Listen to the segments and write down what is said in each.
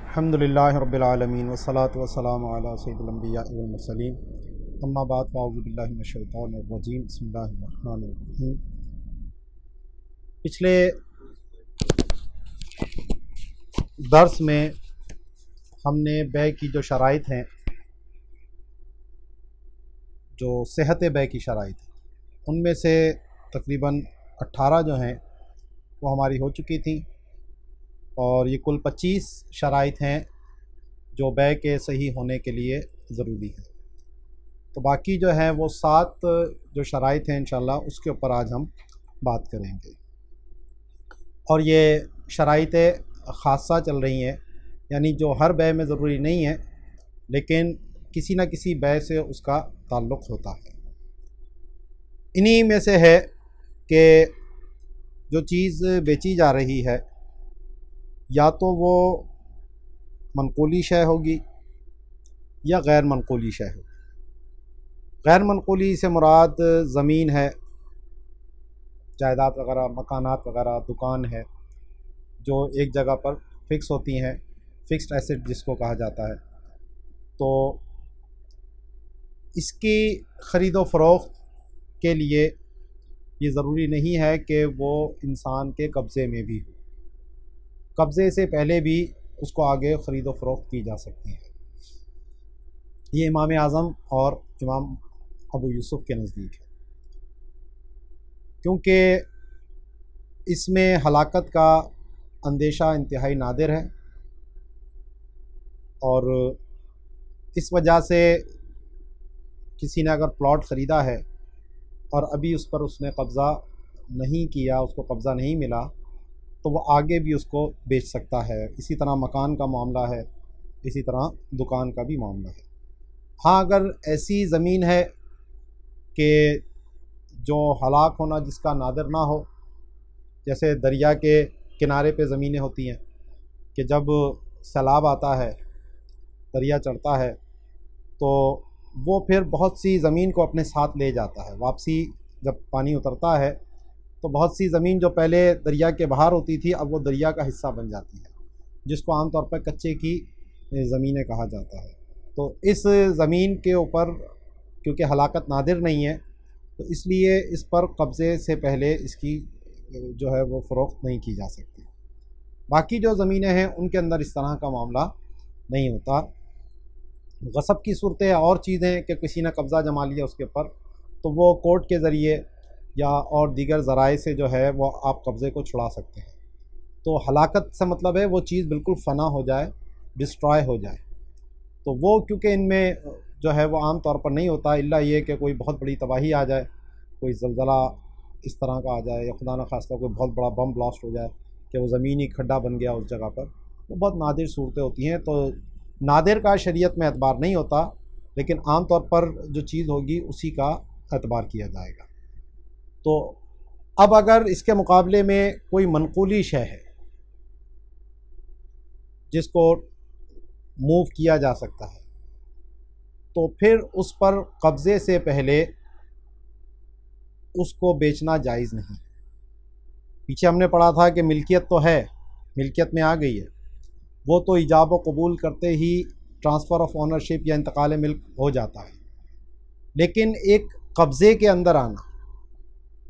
अल्हम्दुलिल्लाहि रब्बिल आलमीन वस्सलातु वस्सलामु अला सय्यिदिल अंबिया वल मुरसलीन अम्मा बाद फ़अऊज़ु बिल्लाहि मिनश शैतानिर रजीम बिस्मिल्लाहिर रहमानिर रहीम। पिछले दर्स में हमने बै की जो शराइत हैं, जो सेहत बै की शराइत, उनमें से तकरीबन 18 जो हैं वो हमारी हो चुकी थी और ये कुल 25 शराइत हैं जो बै के सही होने के लिए ज़रूरी है। तो बाकी जो है वो 7 जो शराइत हैं इंशाअल्लाह उसके ऊपर आज हम बात करेंगे। और ये शराइत ख़ासा चल रही हैं, यानी जो हर बै में ज़रूरी नहीं है लेकिन किसी न किसी बै से उसका ताल्लुक़ होता है। इन्हीं में से है कि जो चीज़ बेची जा रही है या तो वो मनक़ूली शय होगी या गैर मनक़ूली शय होगी। गैर मनक़ूली से मुराद ज़मीन है, जायदाद वगैरह, मकानात वगैरह, दुकान है जो एक जगह पर फ़िक्स होती हैं, फ़िक्स्ड एसेट जिसको कहा जाता है। तो इसकी ख़रीद व फ़रोख्त के लिए ये ज़रूरी नहीं है कि वो इंसान के कब्ज़े में भी हो, कब्ज़े से पहले भी उसको आगे ख़रीद व फ़रोख्त की जा सकती है। ये इमाम आज़म और इमाम अबू यूसुफ़ के नज़दीक है, क्योंकि इसमें हलाकत का अंदेशा इंतहाई नादिर है और इस वजह से किसी ने अगर प्लॉट ख़रीदा है और अभी उस पर उसने कब्ज़ा नहीं किया, उसको कब्ज़ा नहीं मिला, तो वो आगे भी उसको बेच सकता है। इसी तरह मकान का मामला है, इसी तरह दुकान का भी मामला है। हाँ, अगर ऐसी ज़मीन है कि जो हलाक होना जिसका नादिर ना हो, जैसे दरिया के किनारे पे ज़मीनें होती हैं कि जब सैलाब आता है, दरिया चढ़ता है, तो वो फिर बहुत सी ज़मीन को अपने साथ ले जाता है। वापसी जब पानी उतरता है तो बहुत सी ज़मीन जो पहले दरिया के बाहर होती थी अब वो दरिया का हिस्सा बन जाती है, जिसको आमतौर पर कच्चे की ज़मीनें कहा जाता है। तो इस ज़मीन के ऊपर क्योंकि हलाकत नादिर नहीं है, तो इसलिए इस पर कब्ज़े से पहले इसकी जो है वो फ़रोख्त नहीं की जा सकती। बाकी जो ज़मीनें हैं उनके अंदर इस तरह का मामला नहीं होता। गसब की सूरतें और चीज़ें कि किसी ने कब्ज़ा जमा लिया उसके ऊपर, तो वो कोर्ट के ज़रिए या और दीगर ज़राए से जो है वो आप कब्ज़े को छुड़ा सकते हैं। तो हलाकत से मतलब है वो चीज़ बिल्कुल फ़ना हो जाए, डिस्ट्रॉय हो जाए। तो वो क्योंकि इनमें जो है वो आम तौर पर नहीं होता, इल्ला ये कि कोई बहुत बड़ी तबाही आ जाए, कोई ज़लज़ला इस तरह का आ जाए या खुदा न खास्ता कोई बहुत बड़ा बम ब्लास्ट हो जाए कि वो ज़मीन ही खड्डा बन गया उस जगह पर, वो बहुत नादिर सूरतें होती हैं। तो नादिर का शरीयत में एतबार नहीं होता, लेकिन आम तौर पर जो चीज़ होगी उसी का एतबार किया जाएगा। तो अब अगर इसके मुकाबले में कोई मनक़ूली शय है जिसको मूव किया जा सकता है, तो फिर उस पर कब्ज़े से पहले उसको बेचना जायज़ नहीं। पीछे हमने पढ़ा था कि मिल्कियत तो है, मिल्कियत में आ गई है, वो तो इजाब व कबूल करते ही ट्रांसफ़र ऑफ ओनरशिप या इंतकाल मिल्क हो जाता है। लेकिन एक कब्ज़े के अंदर आना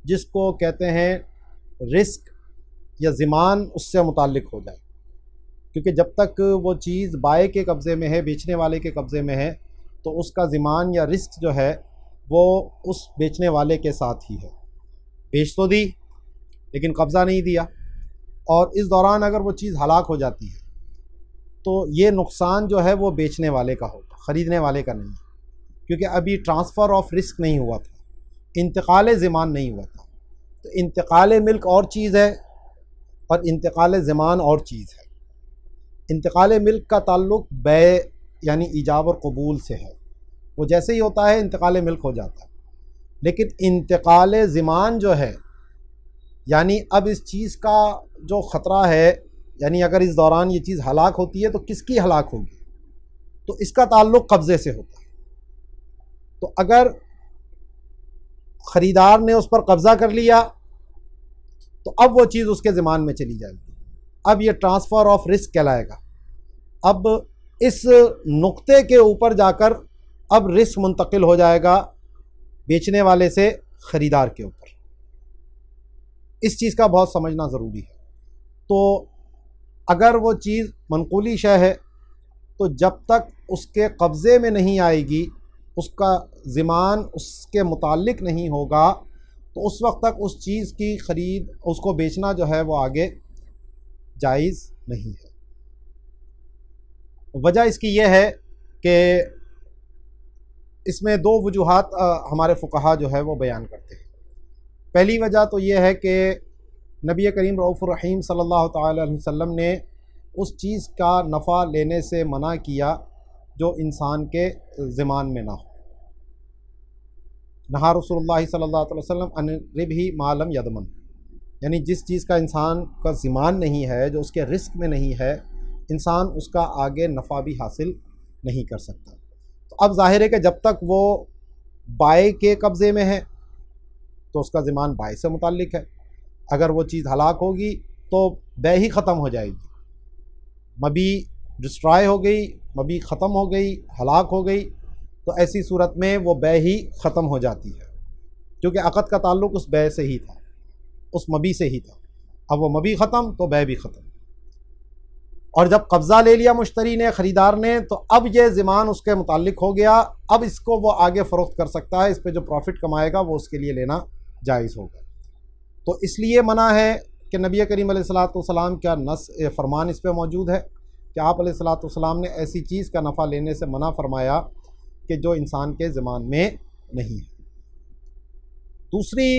जिसको कहते हैं रिस्क या ज़िमान, उससे मुताल्लिक़ हो जाए, क्योंकि जब तक वो चीज़ बाय के कब्ज़े में है, बेचने वाले के कब्ज़े में है, तो उसका ज़िमान या रिस्क जो है वो उस बेचने वाले के साथ ही है। बेच तो दी लेकिन कब्ज़ा नहीं दिया, और इस दौरान अगर वो चीज़ हलाक हो जाती है तो ये नुकसान जो है वो बेचने वाले का होगा, ख़रीदने वाले का नहीं, क्योंकि अभी ट्रांसफ़र ऑफ रिस्क नहीं हुआ था, इंतकाल ज़िमान नहीं हुआ था। तो इंतकाल मिल्क और चीज़ है और इंतकाल ज़िमान और चीज़ है। इंतकाल मिल्क का ताल्लुक़ बै यानी ईजाब और कबूल से है, वो जैसे ही होता है इंतकाल मिल्क हो जाता है। लेकिन इंतकाल ज़िमान जो है, यानी अब इस चीज़ का जो ख़तरा है, यानी अगर इस दौरान ये चीज़ हलाक होती है तो किसकी हलाक होगी, तो इसका ताल्लुक़ कब्ज़े से होता है। तो अगर ख़रीदार ने उस पर कब्ज़ा कर लिया तो अब वो चीज़ उसके ज़िमान में चली जाएगी, अब ये ट्रांसफ़र ऑफ रिस्क कहलाएगा। अब इस नुक्ते के ऊपर जाकर अब रिस्क मुंतकिल हो जाएगा बेचने वाले से ख़रीदार के ऊपर। इस चीज़ का बहुत समझना ज़रूरी है। तो अगर वो चीज़ मनकूली शय है तो जब तक उसके कब्ज़े में नहीं आएगी, उसका ज़िमान उसके मुताल्लिक नहीं होगा, तो उस वक्त तक उस चीज़ की ख़रीद, उसको बेचना जो है वो आगे जायज़ नहीं है। वजह इसकी ये है कि इसमें दो वजूहात हमारे फ़ुक़हा जो है वो बयान करते हैं। पहली वजह तो ये है कि नबी करीम रऊफ़ुर रहीम सल्लल्लाहु तआला अलैहि वसल्लम ने उस चीज़ का नफ़ा लेने से मना किया जो इंसान के ज़िमान में ना हो। नहा रसूलुल्लाह सल्लल्लाहु अलैहि वसल्लम अन रिबही मा लम यदमन, यानी जिस चीज़ का इंसान का ज़िमान नहीं है, जो उसके रिस्क में नहीं है, इंसान उसका आगे नफ़ा भी हासिल नहीं कर सकता। तो अब ज़ाहिर है कि जब तक वो बाय के कब्ज़े में है तो उसका ज़िमान बाय से मुताल्लिक है। अगर वो चीज़ हलाक होगी तो बै ही ख़त्म हो जाएगी, मबी डिस्ट्रॉय हो गई, मबी ख़त्म हो गई, हलाक हो गई, तो ऐसी सूरत में वो बै ही ख़त्म हो जाती है, क्योंकि अक़द का ताल्लुक़ उस बै से ही था, उस मबी से ही था। अब वो मबी ख़त्म तो बै भी ख़त्म। और जब कब्ज़ा ले लिया मुश्तरी ने, ख़रीदार ने, तो अब ये ज़िमान उसके मुताल्लिक हो गया। अब इसको वो आगे फ़रोख्त कर सकता है, इस पर जो प्रॉफिट कमाएगा वो उसके लिए लेना जायज़ होगा। तो इसलिए मना है कि नबी करीम अलैहिस्सलातु वस्सलाम का नस फरमान इस पर मौजूद है कि आप अलैहिस्सलातु वस्सलाम ने ऐसी चीज़ का नफ़ा लेने से मना फरमाया कि जो इंसान के ज़िमान में नहीं है। दूसरी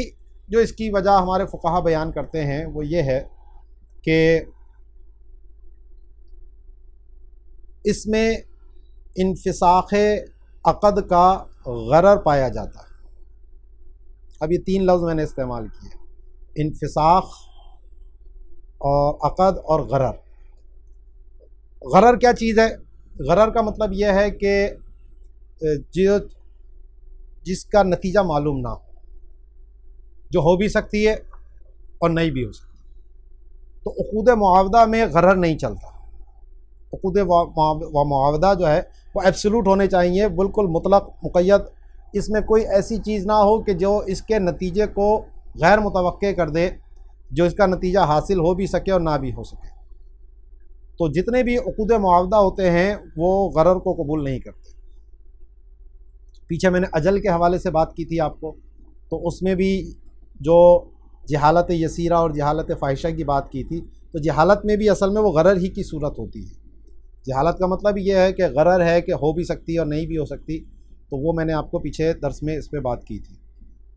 जो इसकी वजह हमारे फ़ुक़हा बयान करते हैं वो ये है कि इसमें इन्फ़िसाख़ अक़द का गरर पाया जाता है। अब ये तीन लफ्ज़ मैंने इस्तेमाल किए, इन्फ़िसाख़ और अक़द और गरर। गरर क्या चीज़ है? गरर का मतलब यह है कि जिसका नतीजा मालूम ना हो, जो हो भी सकती है और नहीं भी हो सकती। तो उक़ूद मुआवदा में गरर नहीं चलता। उक़ूद व मुआवदा जो है वो एब्सोल्यूट होने चाहिए, बिल्कुल मुतलक मुक़य्यद। इसमें कोई ऐसी चीज़ ना हो कि जो इसके नतीजे को गैर मुतवक्के कर दे, जो इसका नतीजा हासिल हो भी सके और ना भी हो सके। तो जितने भी उक़ूद मुआवदा होते हैं वो गरर को कबूल नहीं करते। पीछे मैंने अजल के हवाले से बात की थी आपको, तो उसमें भी जो जहालत यसीरा और जहालत फ़ाहिशा की बात की थी, तो जहालत में भी असल में वो गरर ही की सूरत होती है। जहालत का मतलब ये है कि गरर है कि हो भी सकती है और नहीं भी हो सकती। तो वो मैंने आपको पीछे दर्स में इस पर बात की थी।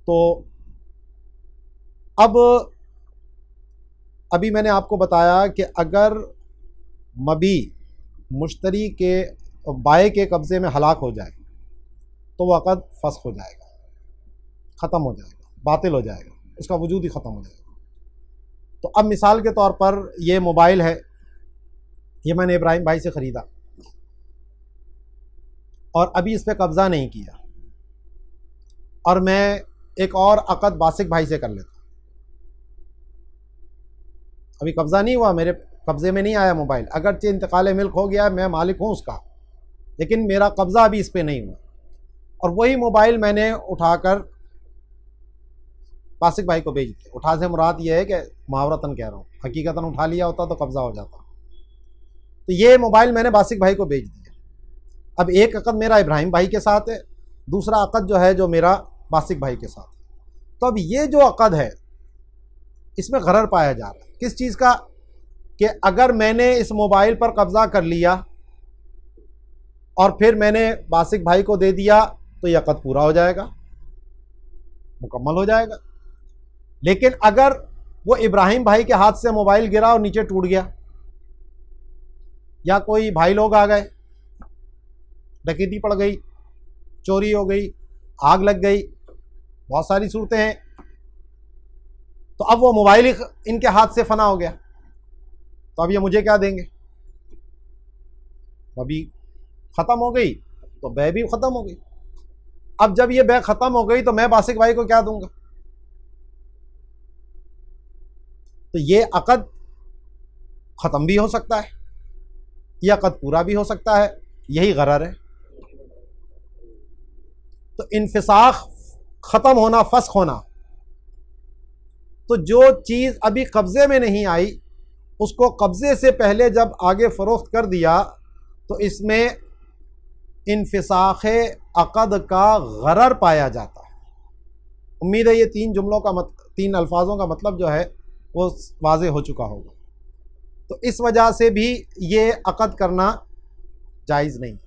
तो अब अभी मैंने आपको बताया कि अगर मबी मुश्तरी के बाय के कब्ज़े में हलाक हो जाए तो वह अक़द फ़स्ख़ हो जाएगा, ख़त्म हो जाएगा, बातिल हो जाएगा, उसका वजूद ही ख़त्म हो जाएगा। तो अब मिसाल के तौर पर ये मोबाइल है, ये मैंने इब्राहिम भाई से ख़रीदा और अभी इस पर कब्ज़ा नहीं किया, और मैं एक और अक़द बासिक भाई से कर लेता। अभी कब्ज़ा नहीं हुआ, मेरे कब्ज़े में नहीं आया मोबाइल, अगरचे इंतकाल मिल्क हो गया, मैं मालिक हूँ उसका, लेकिन मेरा कब्ज़ा अभी इस पर नहीं हुआ। और वही मोबाइल मैंने उठाकर बासिक भाई को भेज दिया। उठा से मुराद ये है कि मुहावरतन कह रहा हूँ, हकीकतन उठा लिया होता तो कब्ज़ा हो जाता। तो ये मोबाइल मैंने बासिक भाई को भेज दिया। अब एक अक़द मेरा इब्राहिम भाई के साथ है, दूसरा अक़द जो है जो मेरा बासिक भाई के साथ है। तो अब ये जो अक़द है इसमें गरर पाया जा रहा है, किस चीज़ का? कि अगर मैंने इस मोबाइल पर कब्ज़ा कर लिया और फिर मैंने बासिक भाई को दे दिया तो यह अक़द पूरा हो जाएगा, मुकम्मल हो जाएगा। लेकिन अगर वो इब्राहिम भाई के हाथ से मोबाइल गिरा और नीचे टूट गया, या कोई भाई लोग आ गए, डकैती पड़ गई, चोरी हो गई, आग लग गई, बहुत सारी सूरतें हैं, तो अब वो मोबाइल ही इनके हाथ से फना हो गया, तो अब ये मुझे क्या देंगे? अभी ख़त्म हो गई तो बै भी ख़त्म हो गई। अब जब ये बै ख़त्म हो गई तो मैं बासिक भाई को क्या दूंगा? तो ये अक़द ख़त्म भी हो सकता है, या अक़द पूरा भी हो सकता है, यही गरर है। तो इन्फिसाख ख़त्म होना, फस्ख होना, तो जो चीज़ अभी कब्ज़े में नहीं आई उसको कब्ज़े से पहले जब आगे फ़रोख्त कर दिया तो इसमें इन्फिसाख अक़द का गरर पाया जाता है। उम्मीद है ये तीन अल्फाजों का मतलब जो है वो वाज़े हो चुका होगा। तो इस वजह से भी ये अक़द करना जायज़ नहीं,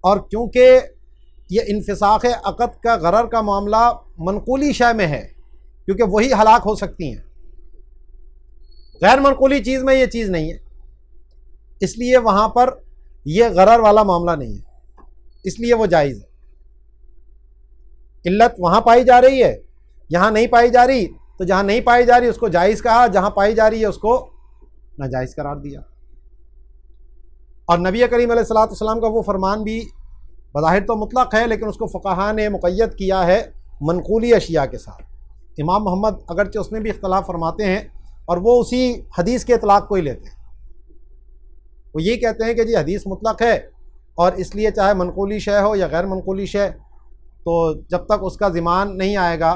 और क्योंकि ये इन्फिसाख अक़द का गरर का मामला मनक़ूली शय में है, क्योंकि वही हलाक हो सकती हैं, गैर मनक़ूली चीज़ में ये चीज़ नहीं है, इसलिए वहाँ पर यह गरर वाला मामला नहीं है, इसलिए वो जायज़ है। इल्लत वहाँ पाई जा रही है, यहाँ नहीं पाई जा रही, तो जहाँ नहीं पाई जा रही उसको जायज़ कहा, जहाँ पाई जा रही है उसको नाजायज़ करार दिया। और नबी करीम अलैहिस्सलातु वस्सलाम का वो फरमान भी बज़ाहिर तो मुतलक़ है, लेकिन उसको फ़ुक़हा ने मुक़य्यद किया है मनक़ूली अशिया के साथ। इमाम मोहम्मद अगरचे उसमें भी इख्तलाफ फरमाते हैं और वो उसी हदीस के इतलाक़ को ही लेते हैं। वो ये कहते हैं कि जी हदीस मुतलक़ है और इसलिए चाहे मनक़ूली शय हो या गैर मनक़ूली शय, तो जब तक उसका ज़िमान नहीं आएगा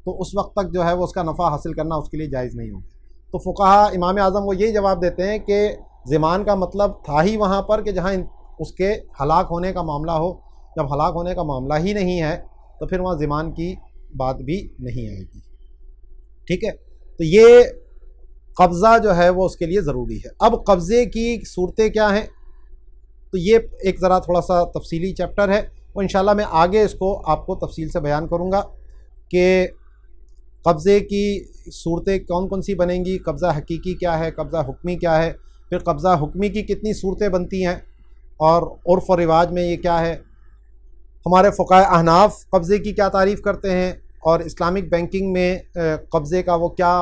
तो उस वक्त तक जो है वो उसका नफ़ा हासिल करना उसके लिए जायज़ नहीं होगा। तो फ़ुक़हा इमाम आज़म वो यही जवाब देते हैं कि ज़िमान का मतलब था ही वहाँ पर कि जहाँ उसके हलाक होने का मामला हो। जब हलाक होने का मामला ही नहीं है तो फिर वहाँ ज़िमान की बात भी नहीं आएगी। ठीक है, तो ये कब्ज़ा जो है वो उसके लिए ज़रूरी है। अब कब्ज़े की सूरतें क्या हैं, तो ये एक ज़रा थोड़ा सा तफसीली चैप्टर है, वो इंशाल्लाह मैं आगे इसको आपको तफसील से बयान करूँगा कि कब्ज़े की सूरतें कौन कौन सी बनेंगी, कब्ज़ा हकीकी क्या है, कब्ज़ा हुक्मी क्या है, फिर कब्ज़ा हुक्मी की कितनी सूरतें बनती हैं और उर्फ़ और रिवाज में ये क्या है, हमारे फ़ुक़हा अहनाफ कब्ज़े की क्या तारीफ़ करते हैं और इस्लामिक बैंकिंग में कब्ज़े का वो क्या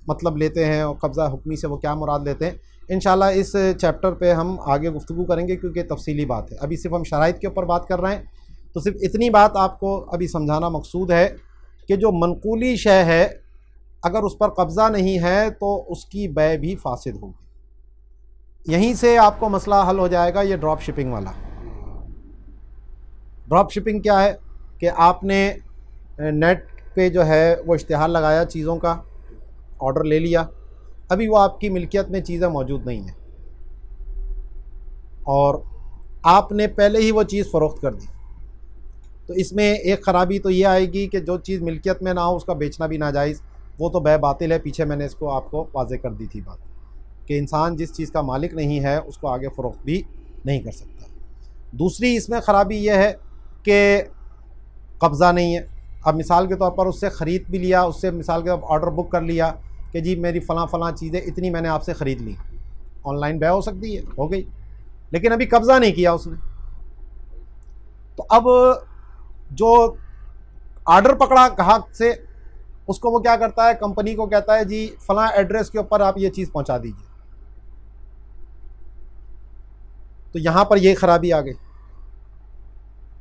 मतलब लेते हैं और कब्ज़ा हुक्मी से वो क्या मुराद लेते हैं। इंशाल्लाह इस चैप्टर पे हम आगे गुफ्तगू करेंगे क्योंकि तफसीली बात है। अभी सिर्फ हम शराइत के ऊपर बात कर रहे हैं, तो सिर्फ इतनी बात आपको अभी समझाना मकसूद है कि जो मनक़ूली शय है अगर उस पर कब्ज़ा नहीं है तो उसकी बै भी फासिद होगी। यहीं से आपको मसला हल हो जाएगा ये ड्रॉप शिपिंग वाला। ड्रॉप शिपिंग क्या है कि आपने नेट पे जो है वो इश्तिहार लगाया, चीज़ों का ऑर्डर ले लिया, अभी वो आपकी मिल्कियत में चीज़ें मौजूद नहीं हैं और आपने पहले ही वो चीज़ फ़रोख्त कर दी। तो इसमें एक ख़राबी तो ये आएगी कि जो चीज़ मिल्कियत में ना हो उसका बेचना भी नाजायज़, वो तो बै बातिल है। पीछे मैंने इसको आपको वाज़े कर दी थी बात कि इंसान जिस चीज़ का मालिक नहीं है उसको आगे फ़रोख्त भी नहीं कर सकता। दूसरी इसमें ख़राबी यह है कि कब्ज़ा नहीं है। अब मिसाल के तौर पर उससे ख़रीद भी लिया, उससे मिसाल के ऑर्डर बुक कर लिया कि जी मेरी फ़लाँ चीज़ें इतनी मैंने आपसे ख़रीद ली, ऑनलाइन बै हो सकती है, हो गई, लेकिन अभी कब्ज़ा नहीं किया उसने। तो अब जो ऑर्डर पकड़ा ग्राहक से, उसको वो क्या करता है, कंपनी को कहता है जी फ़लाँ एड्रेस के ऊपर आप ये चीज़ पहुंचा दीजिए। तो यहाँ पर ये ख़राबी आ गई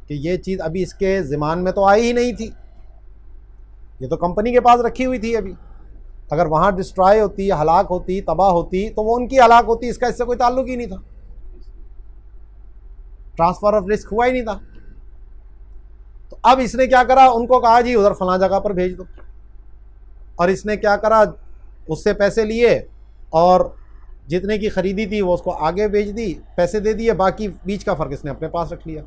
कि ये चीज़ अभी इसके ज़िमान में तो आई ही नहीं थी, ये तो कंपनी के पास रखी हुई थी। अभी अगर वहाँ डिस्ट्रॉय होती, हलाक होती, तबाह होती तो वो उनकी हलाक होती, इसका इससे कोई ताल्लुक ही नहीं था, ट्रांसफ़र ऑफ रिस्क हुआ ही नहीं था। तो अब इसने क्या करा, उनको कहा जी उधर फ़लाँ जगह पर भेज दो, और इसने क्या करा, उससे पैसे लिए और जितने की ख़रीदी थी वो उसको आगे बेच दी, पैसे दे दिए, बाकी बीच का फ़र्क इसने अपने पास रख लिया।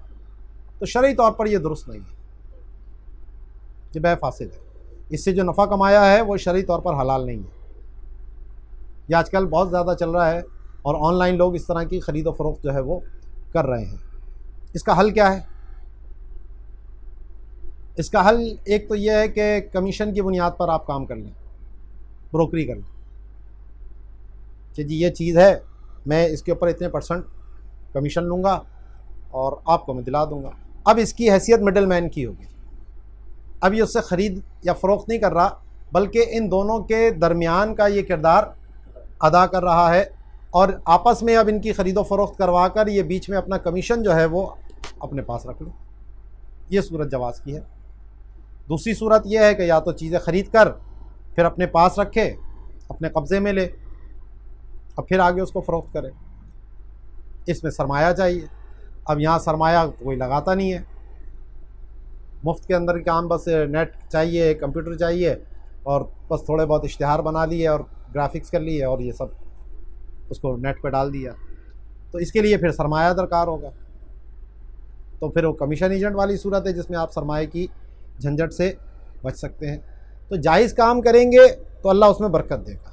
तो शरई तौर पर यह दुरुस्त नहीं है, ये बै फासिद है। इससे जो नफ़ा कमाया है वो शरई तौर पर हलाल नहीं है। यह आजकल बहुत ज़्यादा चल रहा है और ऑनलाइन लोग इस तरह की ख़रीद व फ़रोख्त जो है वो कर रहे हैं। इसका हल क्या है? इसका हल एक तो यह है कि कमीशन की बुनियाद पर आप काम कर लें, ब्रोकरी कर लें कि जी ये चीज़ है, मैं इसके ऊपर इतने % कमीशन लूँगा और आपको मैं दिला दूँगा। अब इसकी हैसियत मिडल मैन की होगी। अब ये उससे ख़रीद या फ़रोख्त नहीं कर रहा, बल्कि इन दोनों के दरमियान का ये किरदार अदा कर रहा है और आपस में अब इनकी ख़रीदो फ़रोख्त करवा कर ये बीच में अपना कमीशन जो है वो अपने पास रख लो। ये सूरत जवाज़ की है। दूसरी सूरत यह है कि या तो चीज़ें ख़रीद कर फिर अपने पास रखे, अपने कब्ज़े में ले, अब फिर आगे उसको फ़रोख्त करे। इसमें सरमाया चाहिए। अब यहाँ सरमाया कोई लगाता नहीं है, मुफ्त के अंदर काम, बस नेट चाहिए, कंप्यूटर चाहिए और बस थोड़े बहुत इश्तिहार बना लिए और ग्राफिक्स कर लिए और ये सब उसको नेट पे डाल दिया। तो इसके लिए फिर सरमाया दरकार होगा, तो फिर वो कमीशन एजेंट वाली सूरत है जिसमें आप सरमाए की झंझट से बच सकते हैं। तो जायज़ काम करेंगे तो अल्लाह उसमें बरकत देगा।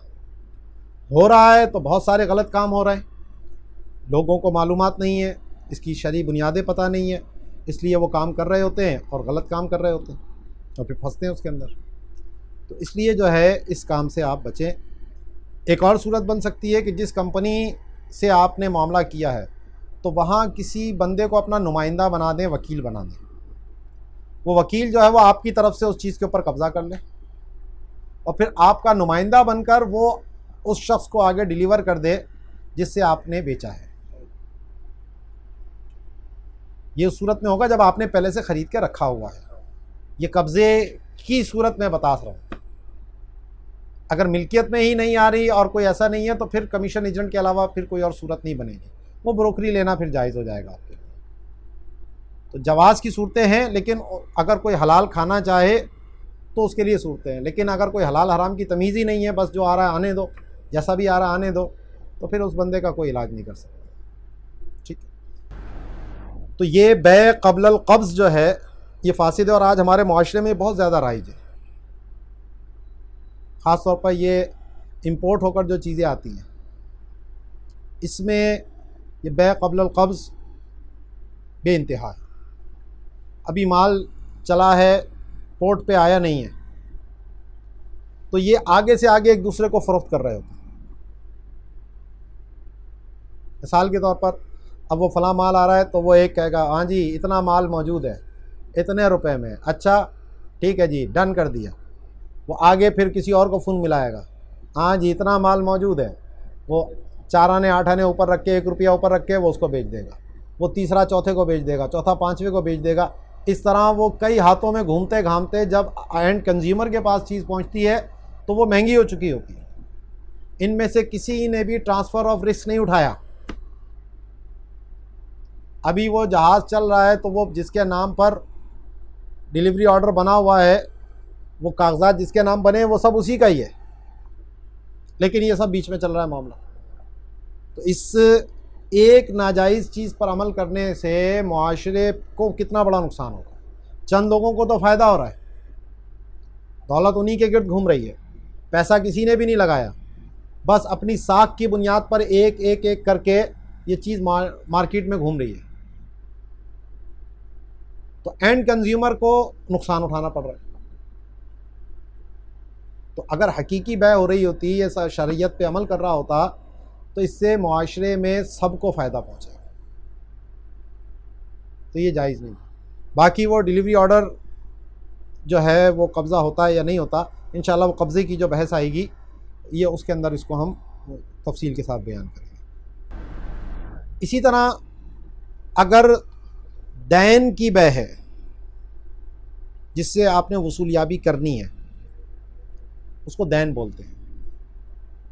हो रहा है तो बहुत सारे गलत काम हो रहे हैं, लोगों को मालूमात नहीं है, इसकी शरई बुनियादें पता नहीं है, इसलिए वो काम कर रहे होते हैं और गलत काम कर रहे होते हैं और फिर फंसते हैं उसके अंदर। तो इसलिए जो है इस काम से आप बचें। एक और सूरत बन सकती है कि जिस कंपनी से आपने मामला किया है तो वहाँ किसी बंदे को अपना नुमाइंदा बना दें, वकील बना दें। वो वकील जो है वो आपकी तरफ से उस चीज़ के ऊपर कब्ज़ा कर ले और फिर आपका नुमाइंदा बनकर वो उस शख्स को आगे डिलीवर कर दे जिससे आपने बेचा है। ये उस सूरत में होगा जब आपने पहले से ख़रीद के रखा हुआ है। ये कब्ज़े की सूरत में बता रहा हूँ। अगर मिल्कियत में ही नहीं आ रही और कोई ऐसा नहीं है तो फिर कमीशन एजेंट के अलावा फिर कोई और सूरत नहीं बनेगी, वो ब्रोकरी लेना फिर जायज़ हो जाएगा आपके लिए। तो जवाज़ की सूरतें हैं, लेकिन अगर कोई हलाल खाना चाहे तो उसके लिए सूरतें हैं। लेकिन अगर कोई हलाल हराम की तमीज़ ही नहीं है, बस जो आ रहा है आने दो, जैसा भी आ रहा है आने दो, तो फिर उस बंदे का कोई इलाज नहीं कर सकता। ठीक है, तो ये बै क़ब्ल क़ब्ज़ जो है ये फासिद है और आज हमारे मुआशरे में बहुत ज़्यादा राइज है। ख़ास तौर पर ये इंपोर्ट होकर जो चीज़ें आती हैं इसमें ये बै क़ब्ल क़ब्ज़ बेइंतहा है। अभी माल चला है, पोर्ट पे आया नहीं है, तो ये आगे से आगे एक दूसरे को फ़रोख्त कर रहे होते हैं। मिसाल के तौर पर अब वो फ़लाँ माल आ रहा है तो वो एक कहेगा हाँ जी इतना माल मौजूद है, इतने रुपए में, अच्छा ठीक है जी डन कर दिया। वो आगे फिर किसी और को फ़ोन मिलाएगा, हाँ जी इतना माल मौजूद है, वो 4 आने 8 आने ऊपर रख के 1 रुपया ऊपर रख के वो उसको बेच देगा, वो तीसरा चौथे को बेच देगा, चौथा पाँचवें को बेच देगा। इस तरह वो कई हाथों में घूमते घामते जब एंड कंज्यूमर के पास चीज़ पहुंचती है तो वो महंगी हो चुकी होती है। इनमें से किसी ने भी ट्रांसफ़र ऑफ रिस्क नहीं उठाया। अभी वो जहाज़ चल रहा है तो वो जिसके नाम पर डिलीवरी ऑर्डर बना हुआ है, वो कागजात जिसके नाम बने वो सब उसी का ही है, लेकिन ये सब बीच में चल रहा है मामला। तो इस एक नाजायज़ चीज़ पर अमल करने से मुआशरे को कितना बड़ा नुकसान होगा। चंद लोगों को तो फ़ायदा हो रहा है, दौलत उन्हीं के गिर्द घूम रही है, पैसा किसी ने भी नहीं लगाया, बस अपनी साख की बुनियाद पर एक एक एक करके ये चीज़ मार्केट में घूम रही है। तो एंड कंज्यूमर को नुकसान उठाना पड़ रहा है। तो अगर हकीकी बै हो रही होती, ये शरीयत पे अमल कर रहा होता, तो इससे मुआशरे में सबको फ़ायदा पहुँचेगा। तो ये जायज़ नहीं। बाकी वो डिलीवरी ऑर्डर जो है वो कब्ज़ा होता है या नहीं होता, इंशाल्लाह वो कब्ज़े की जो बहस आएगी ये उसके अंदर इसको हम तफसील के साथ बयान करेंगे। इसी तरह अगर दैन की बै है जिससे आपने वसूलियाबी करनी है, उसको दैन बोलते हैं।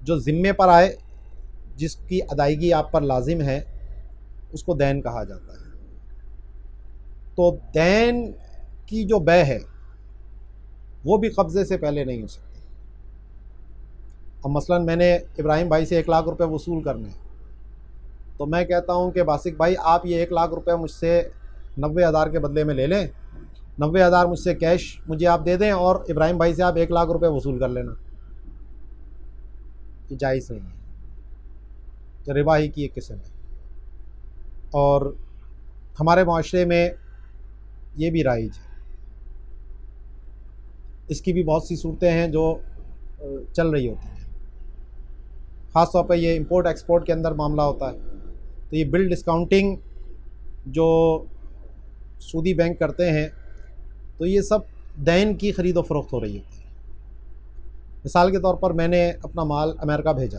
जो ज़िम्मे पर आए, जिसकी अदायगी आप पर लाजिम है, उसको दैन कहा जाता है। तो दैन की जो बै है वो भी कब्ज़े से पहले नहीं हो सकती। अब मसलन मैंने इब्राहिम भाई से 1 लाख रुपए वसूल करने हैं, तो मैं कहता हूँ कि बासिक भाई आप ये 1 लाख रुपए मुझसे 90,000 के बदले में ले लें, 90,000 मुझसे कैश मुझे आप दे दें और इब्राहिम भाई से आप 1 लाख रुपए वसूल कर लेना। ये जायज़ नहीं है, तो रिबा ही की एक किस्म है। और हमारे माशरे में ये भी राइज है, इसकी भी बहुत सी सूरतें हैं जो चल रही होती हैं। ख़ास तौर पर ये इंपोर्ट एक्सपोर्ट के अंदर मामला होता है, तो ये बिल डिस्काउंटिंग जो सूदी बैंक करते हैं, तो ये सब दैन की ख़रीद व फ़रोख्त हो रही होती है। मिसाल के तौर पर मैंने अपना माल अमेरिका भेजा,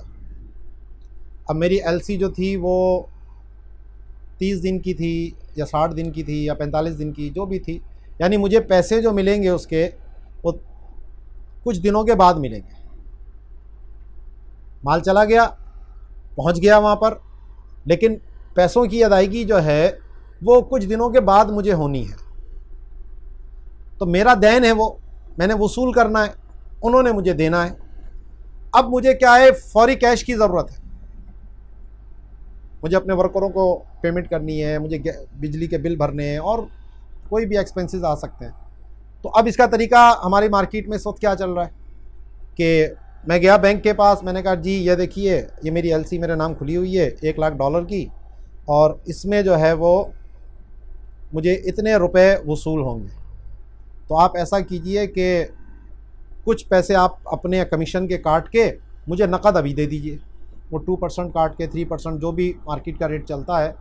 अब मेरी एलसी जो थी वो 30 दिन की थी या 60 दिन की थी या 45 दिन की, जो भी थी, यानी मुझे पैसे जो मिलेंगे उसके वो कुछ दिनों के बाद मिलेंगे। माल चला गया, पहुंच गया वहाँ पर, लेकिन पैसों की अदायगी जो है वो कुछ दिनों के बाद मुझे होनी है, तो मेरा दैन है वो मैंने वसूल करना है, उन्होंने मुझे देना है। अब मुझे क्या है, फौरी कैश की ज़रूरत है, मुझे अपने वर्करों को पेमेंट करनी है, मुझे बिजली के बिल भरने हैं और कोई भी एक्सपेंसेस आ सकते हैं। तो अब इसका तरीका हमारी मार्केट में इस वक्त क्या चल रहा है कि मैं गया बैंक के पास, मैंने कहा जी ये देखिए ये मेरी एलसी मेरे नाम खुली हुई है $1,00,000 की, और इसमें जो है वो मुझे इतने रुपए वसूल होंगे, तो आप ऐसा कीजिए कि कुछ पैसे आप अपने कमीशन के काट के मुझे नकद अभी दे दीजिए। वो 2% काट के 3% जो भी मार्केट का रेट चलता है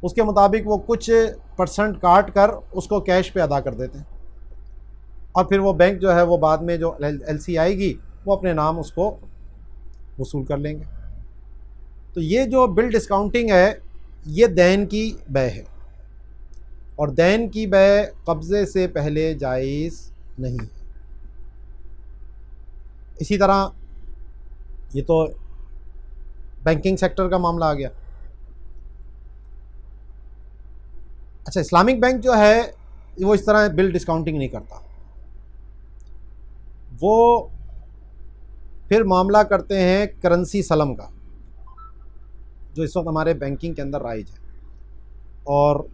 उसके मुताबिक वो कुछ परसेंट काट कर उसको कैश पे अदा कर देते हैं, और फिर वो बैंक जो है वो बाद में जो एलसी आएगी वो अपने नाम उसको वसूल कर लेंगे। तो ये जो बिल डिस्काउंटिंग है ये दैन की बै है, और दैन की बै कब्ज़े से पहले जायज़ नहीं है। इसी तरह ये तो बैंकिंग सेक्टर का मामला आ गया। अच्छा, इस्लामिक बैंक जो है वो इस तरह बिल डिस्काउंटिंग नहीं करता, वो फिर मामला करते हैं करेंसी सलम का, जो इस वक्त हमारे बैंकिंग के अंदर राइज है। और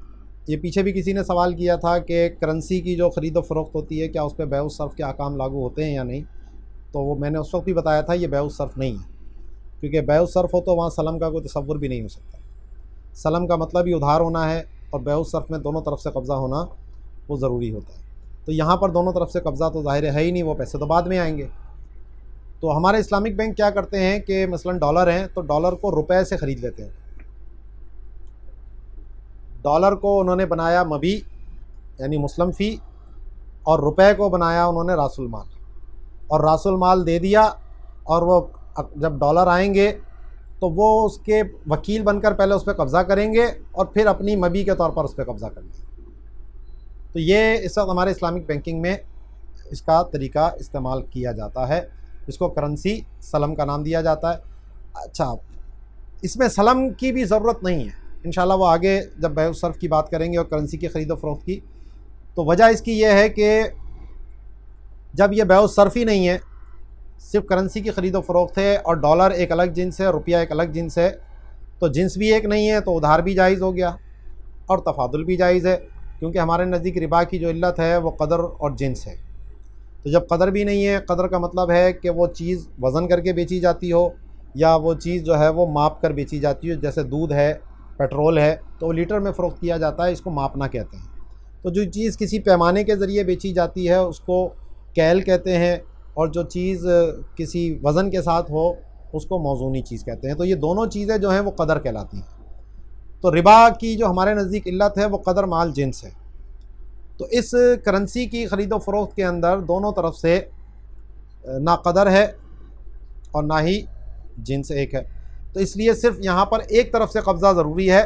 ये पीछे भी किसी ने सवाल किया था कि करेंसी की जो ख़रीद व फ़रोख्त होती है क्या उस पर बैउ सर्फ़ के अहकाम लागू होते हैं या नहीं, तो वो मैंने उस वक्त भी बताया था ये बैउ सर्फ़ नहीं है, क्योंकि बैउ सर्फ़ हो तो वहाँ सलम का कोई तसव्वुर भी नहीं हो सकता। सलम का मतलब ही उधार होना है, और बैउ सर्फ़ में दोनों तरफ से कब्ज़ा होना वो ज़रूरी होता है। तो यहाँ पर दोनों तरफ से कब्ज़ा तो ज़ाहिर है ही नहीं, वो पैसे तो बाद में आएंगे। तो हमारे इस्लामिक बैंक क्या करते हैं कि मसलन डॉलर हैं तो डॉलर को रुपए से ख़रीद लेते हैं। डॉलर को उन्होंने बनाया मबी यानी मुस्लिम फ़ी, और रुपए को बनाया उन्होंने रासुल माल, और रासुल माल दे दिया, और वो जब डॉलर आएंगे तो वो उसके वकील बनकर पहले उस पर कब्ज़ा करेंगे और फिर अपनी मबी के तौर पर उस पर कब्ज़ा कर लेंगे। तो ये इस वक्त हमारे इस्लामिक बैंकिंग में इसका तरीका इस्तेमाल किया जाता है, इसको करेंसी सलम का नाम दिया जाता है। अच्छा, इसमें सलम की भी ज़रूरत नहीं है, इंशाल्लाह वो आगे जब बैउ सर्फ़ की बात करेंगे और करेंसी की ख़रीद फ़रोख्त की, तो वजह इसकी ये है कि जब ये बैउ सर्फ़ ही नहीं है, सिर्फ करेंसी की ख़रीद फ़रोख्त है, और डॉलर एक अलग जिन्स है, रुपया एक अलग जिन्स है, तो जिन्स भी एक नहीं है तो उधार भी जायज़ हो गया और तफ़ादुल भी जायज़ है, क्योंकि हमारे नज़दीक रिबा की जो इल्लत है वो कदर और जिन्स है। तो जब कदर भी नहीं है, कदर का मतलब है कि वो चीज़ वज़न करके बेची जाती हो, या वो चीज़ जो है वो माप कर बेची जाती हो, जैसे दूध है, पेट्रोल है, तो वो लीटर में फ़रोख्त किया जाता है, इसको मापना कहते हैं। तो जो चीज़ किसी पैमाने के ज़रिए बेची जाती है उसको कैल कहते हैं, और जो चीज़ किसी वज़न के साथ हो उसको मौज़ूनी चीज़ कहते हैं। तो ये दोनों चीज़ें जो हैं वो कदर कहलाती हैं। तो रिबा की जो हमारे नज़दीक इल्लत है वो कदर माल जिन्स है। तो इस करेंसी की ख़रीद व फ़रोख्त के अंदर दोनों तरफ से ना कदर है और ना ही जिन्स एक है, तो इसलिए सिर्फ यहाँ पर एक तरफ से कब्ज़ा ज़रूरी है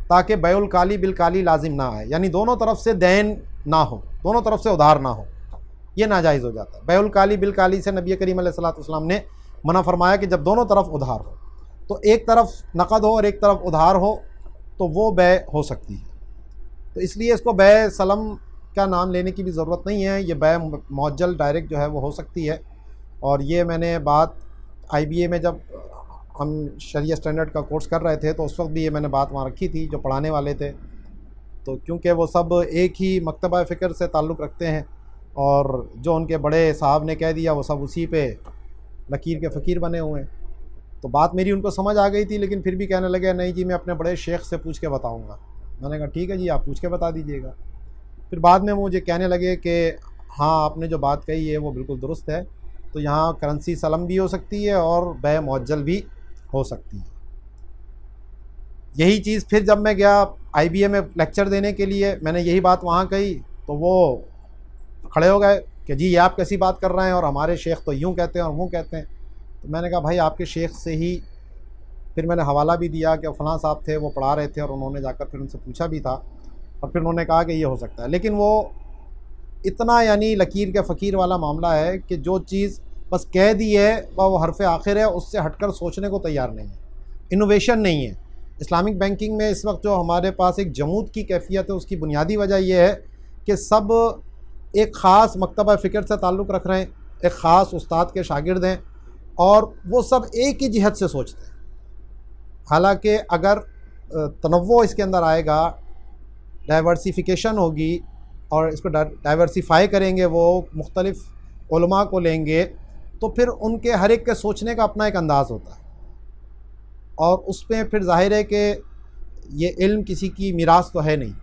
ताकि बैउल काली बिल काली लाजिम ना आए, यानी दोनों तरफ से दैन ना हो, दोनों तरफ से उधार ना हो, ये नाजायज़ हो जाता है। बैउल काली बिल काली से नबी करीम अलैहिस्सलातु वस्सलाम ने मना फरमाया कि जब दोनों तरफ उधार हो, तो एक तरफ नक़द हो और एक तरफ उधार हो तो वो बै हो सकती है। तो इसलिए इसको बै सलम का नाम लेने की भी ज़रूरत नहीं है, ये बै मुअज्जल डायरेक्ट जो है वो हो सकती है। और ये मैंने बात IBA में जब हम शरिया स्टैंडर्ड का कोर्स कर रहे थे तो उस वक्त भी ये मैंने बात वहाँ रखी थी, जो पढ़ाने वाले थे, तो क्योंकि वो सब एक ही मकतबा फ़िक्र से ताल्लुक़ रखते हैं, और जो उनके बड़े साहब ने कह दिया वो सब उसी पे लकीर के फ़कीर बने हुए हैं। तो बात मेरी उनको समझ आ गई थी, लेकिन फिर भी कहने लगे नहीं जी मैं अपने बड़े शेख से पूछ के बताऊँगा। मैंने कहा ठीक है जी, आप पूछ के बता दीजिएगा। फिर बाद में मुझे कहने लगे कि हाँ आपने जो बात कही है वो बिल्कुल दुरुस्त है, तो यहाँ करेंसी सलम भी हो सकती है और बै मुअज्जल भी हो सकती है। यही चीज़ फिर जब मैं गया IBA में लेक्चर देने के लिए, मैंने यही बात वहाँ कही तो वो खड़े हो गए कि जी ये आप कैसी बात कर रहे हैं, और हमारे शेख तो यूँ कहते हैं और वो कहते हैं। तो मैंने कहा भाई आपके शेख से ही, फिर मैंने हवाला भी दिया कि फ़लाँ साहब थे वो पढ़ा रहे थे, और उन्होंने जाकर फिर उनसे पूछा भी था, और फिर उन्होंने कहा कि ये हो सकता है। लेकिन वो इतना यानी लकीर के फ़कीर वाला मामला है कि जो चीज़ बस कह दी है वो हरफ़ आखिर है, उससे हटकर सोचने को तैयार नहीं है, इनोवेशन नहीं है। इस्लामिक बैंकिंग में इस वक्त जो हमारे पास एक जमूद की कैफियत है, उसकी बुनियादी वजह यह है कि सब एक ख़ास मकतबा फ़िक्र से ताल्लुक़ रख रहे हैं, एक ख़ास उस्ताद के शागिर्द हैं और वो सब एक ही जिहत से सोचते हैं। हालांकि अगर तनव्वुअ इसके अंदर आएगा, डाइवर्सिफ़िकेशन होगी और इसको डाइवर्सिफ़ाई करेंगे, वो मुख्तलिफ़ उलमा को लेंगे, तो फिर उनके हर एक के सोचने का अपना एक अंदाज़ होता है और उसमें फिर ज़ाहिर है कि ये इल्म किसी की मीरास तो है नहीं,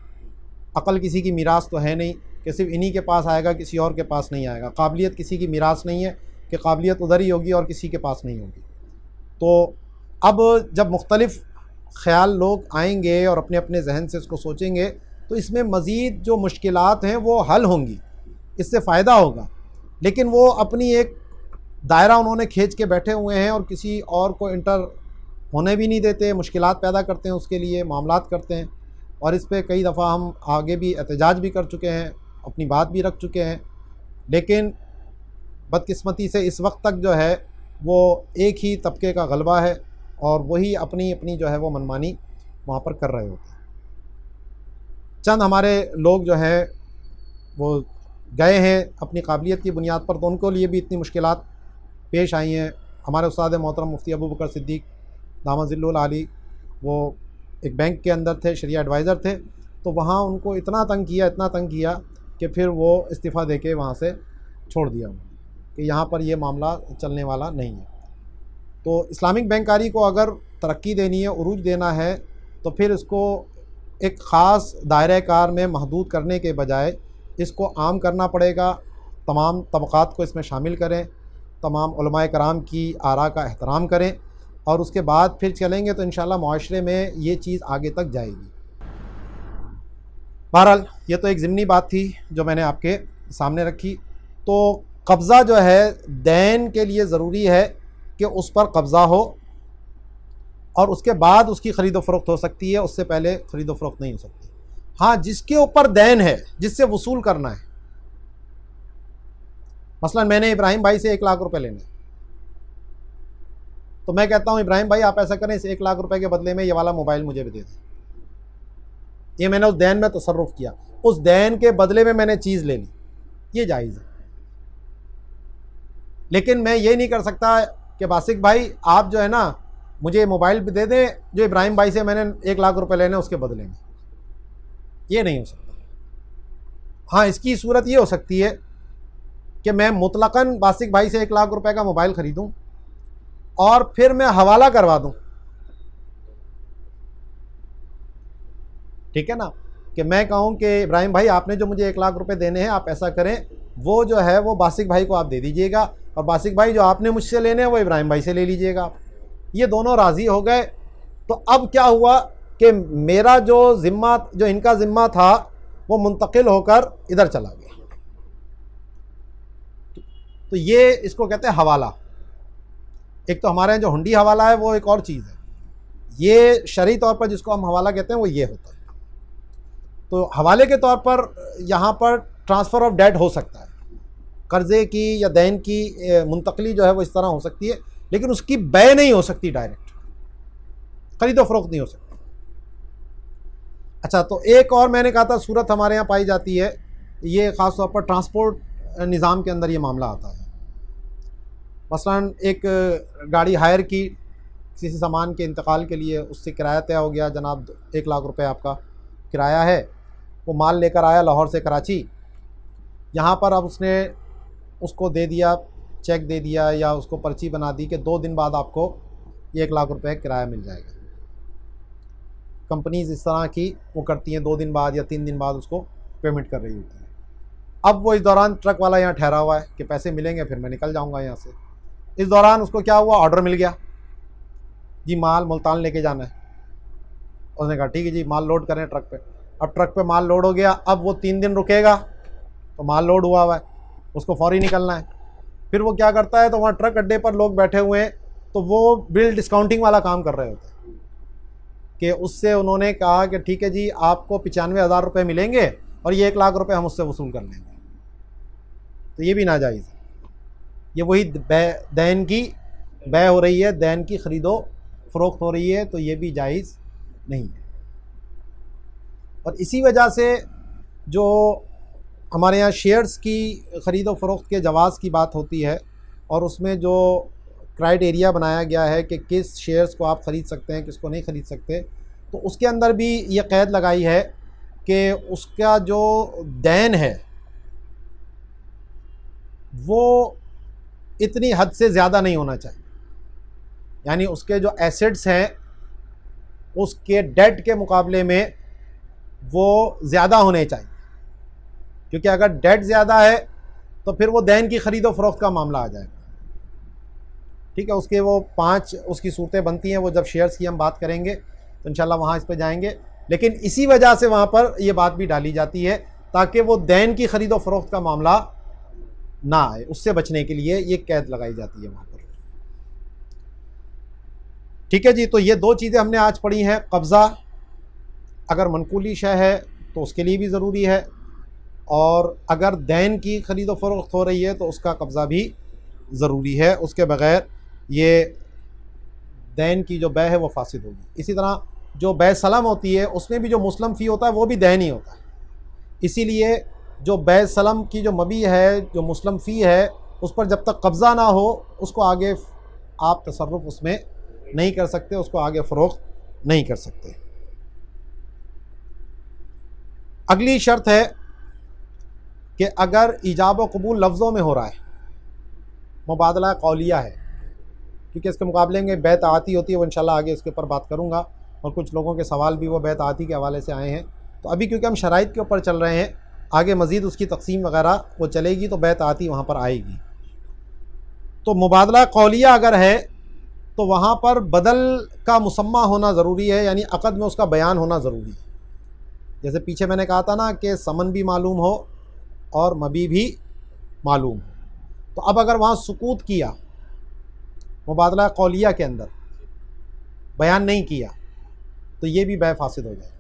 अक़ल किसी की मीरास तो है नहीं कि सिर्फ इन्हीं के पास आएगा, किसी और के पास नहीं आएगा। काबिलियत किसी की मीरास नहीं है कि काबिलियत उधर ही होगी और किसी के पास नहीं होगी। तो अब जब मुख्तलिफ़ ख़याल लोग आएंगे और अपने अपने जहन से इसको सोचेंगे तो इसमें मज़ीद जो मुश्किलात हैं वो हल होंगी, इससे फ़ायदा होगा। लेकिन वो अपनी एक दायरा उन्होंने खींच के बैठे हुए हैं और किसी और को इंटर होने भी नहीं देते, मुश्किलात पैदा करते हैं, उसके लिए मामलात करते हैं। और इस पे कई दफ़ा हम आगे भी एहतजाज भी कर चुके हैं, अपनी बात भी रख चुके हैं। लेकिन बदकिस्मती से इस वक्त तक जो है वो एक ही तबके का गलबा है और वही अपनी अपनी जो है वो मनमानी वहाँ पर कर रहे होते हैं। चंद हमारे लोग जो हैं वो गए हैं अपनी काबिलियत की बुनियाद पर, तो उनको लिए भी इतनी मुश्किलात पेश आई हैं। हमारे उस्ताद मोहतरम मुफ्ती अबू बकर सिद्दीक़ दामद आली, वो एक बैंक के अंदर थे, शरिया एडवाइज़र थे, तो वहाँ उनको इतना तंग किया कि फिर वो इस्तीफ़ा दे के वहाँ से छोड़ दिया उन्होंने कि यहाँ पर ये मामला चलने वाला नहीं है। तो इस्लामिक बैंकारी को अगर तरक्की देनी है, उरूज देना है, तो फिर इसको एक ख़ास दायरे कार में महदूद करने के बजाय इसको आम करना पड़ेगा। तमाम तबक़ात को इसमें शामिल करें, तमाम उलमाए कराम की आरा का एहतराम करें और उसके बाद फिर चलेंगे तो इंशाअल्लाह मुआशरे में ये चीज़ आगे तक जाएगी। बहरहाल ये तो एक ज़िमनी बात थी जो मैंने आपके सामने रखी। तो कब्ज़ा जो है दैन के लिए ज़रूरी है कि उस पर कब्ज़ा हो और उसके बाद उसकी ख़रीदो फ़रोख्त हो सकती है, उससे पहले ख़रीदो फ़रोख्त नहीं हो सकती। हाँ, जिसके ऊपर दैन है, जिससे वसूल करना है, मसलन मैंने इब्राहिम भाई से 1 लाख रुपए लेने, तो मैं कहता हूँ इब्राहिम भाई आप ऐसा करें, इस 1 लाख रुपए के बदले में ये वाला मोबाइल मुझे भी दे दें। ये मैंने उस दैन में तसर्रुफ़ किया, उस दैन के बदले में मैंने चीज़ ले ली, ये जायज़ है। लेकिन मैं ये नहीं कर सकता कि बासिक भाई आप जो है ना मुझे मोबाइल भी दे दें जो इब्राहिम भाई से मैंने 1 लाख रुपए लेने उसके बदले में, ये नहीं हो सकता। हाँ, इसकी सूरत ये हो सकती है कि मैं मुतलकन बासिक भाई से 1 लाख रुपए का मोबाइल ख़रीदूँ और फिर मैं हवाला करवा दूँ, ठीक है ना, कि मैं कहूँ कि इब्राहिम भाई आपने जो मुझे 1 लाख रुपए देने हैं, आप ऐसा करें वो जो है वो बासिक भाई को आप दे दीजिएगा और बासिक भाई जो आपने मुझसे लेने हैं वो इब्राहिम भाई से ले लीजिएगा आप। ये दोनों राज़ी हो गए। तो अब क्या हुआ कि मेरा जो ज़िम्मा, जो इनका ज़िम्मा था वो मुंतकिल होकर इधर चला गया। तो ये इसको कहते हैं हवाला। एक तो हमारे यहाँ जो हुंडी हवाला है वो एक और चीज़ है, ये शरई तौर पर जिसको हम हवाला कहते हैं वो ये होता है। तो हवाले के तौर पर यहाँ पर ट्रांसफ़र ऑफ डेट हो सकता है, कर्ज़े की या दैन की मुंतकली जो है वो इस तरह हो सकती है, लेकिन उसकी बै नहीं हो सकती, डायरेक्ट ख़रीदो फ़रोख्त नहीं हो सकती। अच्छा, तो एक और मैंने कहा था सूरत हमारे यहाँ पाई जाती है, ये ख़ास तौर पर ट्रांसपोर्ट निज़ाम के अंदर ये मामला आता है। मसलन एक गाड़ी हायर की, किसी सामान के इंतकाल के लिए, उससे किराया तय हो गया, जनाब 1 लाख रुपए आपका किराया है। वो माल लेकर आया लाहौर से कराची, यहाँ पर अब उसने उसको दे दिया, चेक दे दिया या उसको पर्ची बना दी कि 2 दिन बाद आपको 1 लाख रुपए किराया मिल जाएगा। कंपनीज़ इस तरह की वो करती हैं, 2 दिन बाद या 3 दिन बाद उसको पेमेंट कर रही होती है। अब वो इस दौरान ट्रक वाला यहाँ ठहरा हुआ है कि पैसे मिलेंगे फिर मैं निकल जाऊँगा यहाँ से। इस दौरान उसको क्या हुआ, ऑर्डर मिल गया जी माल मुल्तान लेके जाना है। उसने कहा ठीक है जी, माल लोड करें ट्रक पे। अब ट्रक पे माल लोड हो गया, अब वो 3 दिन रुकेगा, तो माल लोड हुआ हुआ है, उसको फौरी निकलना है। फिर वो क्या करता है, तो वहाँ ट्रक अड्डे पर लोग बैठे हुए हैं, तो वो बिल डिस्काउंटिंग वाला काम कर रहे होते हैं कि उससे उन्होंने कहा कि ठीक है जी आपको 95,000 रुपये मिलेंगे और ये 1 लाख रुपये हम उससे वसूल कर लेंगे। तो ये भी नाजायज़ है। ये वही दैन की बै हो रही है, दैन की ख़रीदो फ़रोख्त हो रही है, तो ये भी जायज़ नहीं है। और इसी वजह से जो हमारे यहाँ शेयर्स की ख़रीद व फ़रोख्त के जवाज़ की बात होती है और उसमें जो क्राइटेरिया बनाया गया है कि किस शेयर्स को आप ख़रीद सकते हैं, किसको नहीं ख़रीद सकते, तो उसके अंदर भी ये क़ैद लगाई है कि उसका जो दैन है वो इतनी हद से ज़्यादा नहीं होना चाहिए। यानी उसके जो एसेट्स हैं उसके डेट के मुकाबले में वो ज़्यादा होने चाहिए, क्योंकि अगर डेट ज़्यादा है तो फिर वो दैन की ख़रीद व फ़रोख्त का मामला आ जाएगा। ठीक है, उसके वो 5 उसकी सूरतें बनती हैं, वो जब शेयर्स की हम बात करेंगे तो इंशाल्लाह वहाँ इस पर जाएंगे। लेकिन इसी वजह से वहाँ पर ये बात भी डाली जाती है ताकि वो दैन की ख़रीद व फ़रोख्त का मामला ना आए, उससे बचने के लिए ये कैद लगाई जाती है वहाँ पर। ठीक है जी, तो ये 2 चीज़ें हमने आज पढ़ी हैं। कब्ज़ा अगर मनकूली शय है तो उसके लिए भी ज़रूरी है, और अगर दैन की ख़रीद व फ़रोख्त हो रही है तो उसका कब्ज़ा भी ज़रूरी है। उसके बग़ैर ये दैन की जो बै है वो फासिद होगी। इसी तरह जो बै सलम होती है उसमें भी जो मुस्लिम फ़ी होता है वो भी दैन ही होता है। इसीलिए जो बै सलम की जो मबी है, जो मुस्लिम फ़ी है, उस पर जब तक कब्ज़ा ना हो उसको आगे आप तसर्रुफ़ उसमें नहीं कर सकते, उसको आगे फ़रोख्त नहीं कर सकते। अगली शर्त है कि अगर ईजाब व कबूल लफ्ज़ों में हो रहा है, मुबादला कौलिया है, क्योंकि इसके मुकाबले में बैत आती होती है, वो इंशाल्लाह आगे इसके ऊपर बात करूँगा, और कुछ लोगों के सवाल भी वो बैत आती के हवाले से आए हैं। तो अभी क्योंकि हम शराइत के ऊपर चल रहे हैं, आगे मज़ीद उसकी तक़सीम वगैरह वो चलेगी तो बैत आती वहाँ पर आएगी। तो मुबादला कौलिया अगर है तो वहाँ पर बदल का मुसम्मा होना ज़रूरी है, यानी अक़द में उसका बयान होना ज़रूरी है। जैसे पीछे मैंने कहा था ना कि समन भी मालूम हो और मबी भी मालूम हो, तो अब अगर वहाँ सुकूत किया, मुबादला कौलिया के अंदर बयान नहीं किया, तो ये भी बै फासिद हो जाएगा।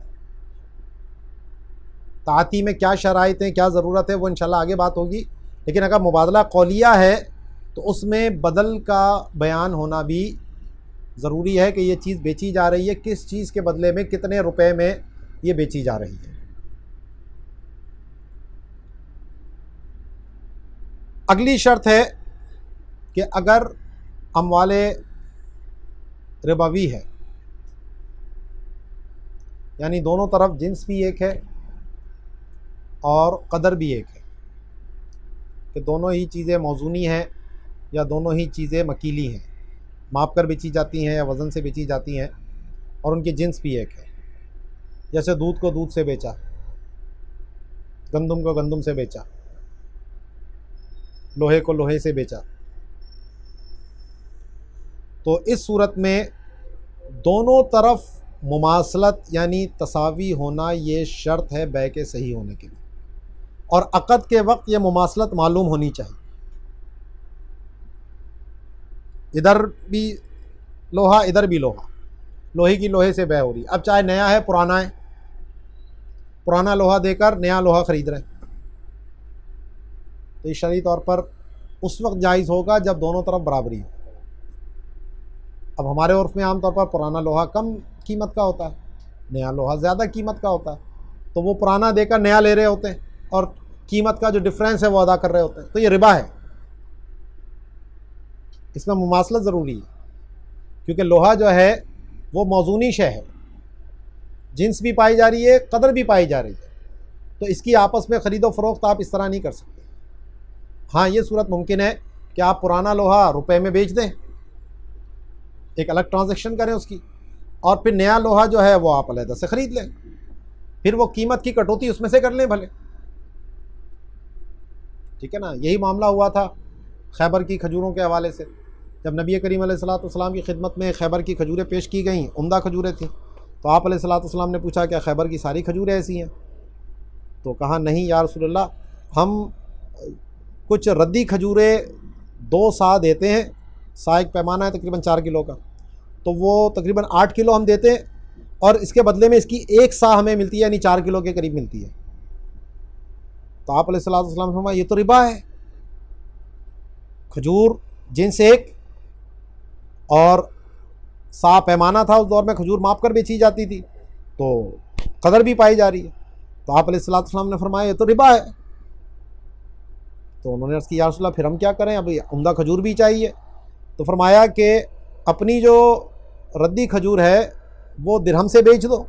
ताती में क्या शराइत हैं, क्या ज़रूरत है, वो इंशाल्लाह आगे बात होगी। लेकिन अगर मुबादला कौलिया है तो उसमें बदल का बयान होना भी ज़रूरी है कि ये चीज़ बेची जा रही है, किस चीज़ के बदले में कितने रुपए में ये बेची जा रही है। अगली शर्त है कि अगर अमवाले रिबावी है, यानी दोनों तरफ जिन्स भी एक है और कदर भी एक है, कि दोनों ही चीज़ें मौजूनी हैं या दोनों ही चीज़ें मकीली हैं, माप कर बेची जाती हैं या वज़न से बेची जाती हैं, और उनकी जिन्स भी एक है। जैसे दूध को दूध से बेचा, गंदम को गंदम से बेचा, लोहे को लोहे से बेचा, तो इस सूरत में दोनों तरफ मुमासलत यानी तसावी होना ये शर्त है बै के सही होने के लिए, और अक़द के वक्त ये मुमासलत मालूम होनी चाहिए। इधर भी लोहा, इधर भी लोहा, लोहे की लोहे से बै हो रही। अब चाहे नया है पुराना है, पुराना लोहा देकर नया लोहा ख़रीद रहे हैं, तो ये शरई तौर पर उस वक्त जायज़ होगा जब दोनों तरफ बराबरी हो। अब हमारे उर्फ़ में आमतौर पर पुराना लोहा कम कीमत का होता है, नया लोहा ज़्यादा कीमत का होता है, तो वो पुराना देकर नया ले रहे होते हैं और कीमत का जो डिफरेंस है वो अदा कर रहे होते हैं, तो ये रिबा है। इसमें मुमासलत ज़रूरी है, क्योंकि लोहा जो है वो मौजूनी शय है, जिन्स भी पाई जा रही है, कदर भी पाई जा रही है, तो इसकी आपस में ख़रीदो फ़रोख्त आप इस तरह नहीं कर सकते। हाँ, ये सूरत मुमकिन है कि आप पुराना लोहा रुपए में बेच दें, एक अलग ट्रांजैक्शन करें उसकी, और फिर नया लोहा जो है वो आप अलग से ख़रीद लें, फिर वो कीमत की कटौती उसमें से कर लें भले। ठीक है ना, यही मामला हुआ था खैबर की खजूरों के हवाले से। जब नबी करीम अलैहिस्सलाम की खिदमत में खैबर की खजूरें पेश की गईं, उम्दा खजूरें थीं, तो आप अलैहिस्सलाम ने पूछा क्या खैबर की सारी खजूरें ऐसी हैं? तो कहा नहीं या रसूलल्लाह, हम कुछ रद्दी खजूरें 2 सा देते हैं, सा एक पैमाना है तकरीबन 4 किलो का, तो वो तकरीबन 8 किलो हम देते हैं, और इसके बदले में इसकी 1 सा हमें मिलती है, यानी 4 किलो के करीब मिलती है। तो आप अलैहिस्सलाम ने फरमाया ये तो रिबा है। खजूर जिन्स एक और सा पैमाना था, उस दौर में खजूर माप कर बेची जाती थी, तो कदर भी पाई जा रही है। तो आप अलैहिस्सलाम ने फरमाया ये तो रिबा है। तो उन्होंने अर्ज़ की या रसूलल्लाह फिर हम क्या करें, अभी उम्दा खजूर भी चाहिए। तो फरमाया कि अपनी जो रद्दी खजूर है वो दिरहम से बेच दो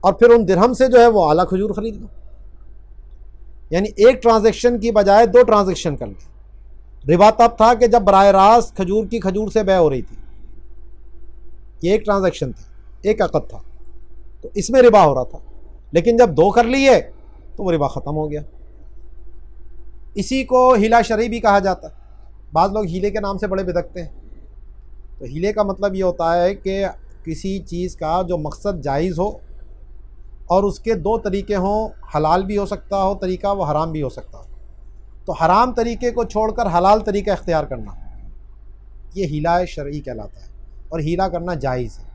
और फिर उन दिरहम से जो है वो आला खजूर ख़रीद लो। यानी एक ट्रांजैक्शन की बजाय दो ट्रांजैक्शन कर लें। रिबा तब था कि जब बराह रास्त खजूर की खजूर से बै हो रही थी, ये एक ट्रांजैक्शन था, एक अक़द था, तो इसमें रिबा हो रहा था। लेकिन जब दो कर लिए तो वो रिबा ख़त्म हो गया। इसी को हिला शरई भी कहा जाता है। बाज़ लोग हीले के नाम से बड़े बिदकते हैं। तो हीले का मतलब ये होता है कि किसी चीज़ का जो मकसद जायज़ हो और उसके दो तरीके हों, हलाल भी हो सकता हो तरीका, वो हराम भी हो सकता हो। तो हराम तरीके को छोड़कर हलाल तरीका इख्तियार करना, ये हीला शरई कहलाता है। और हीला करना जायज़ है,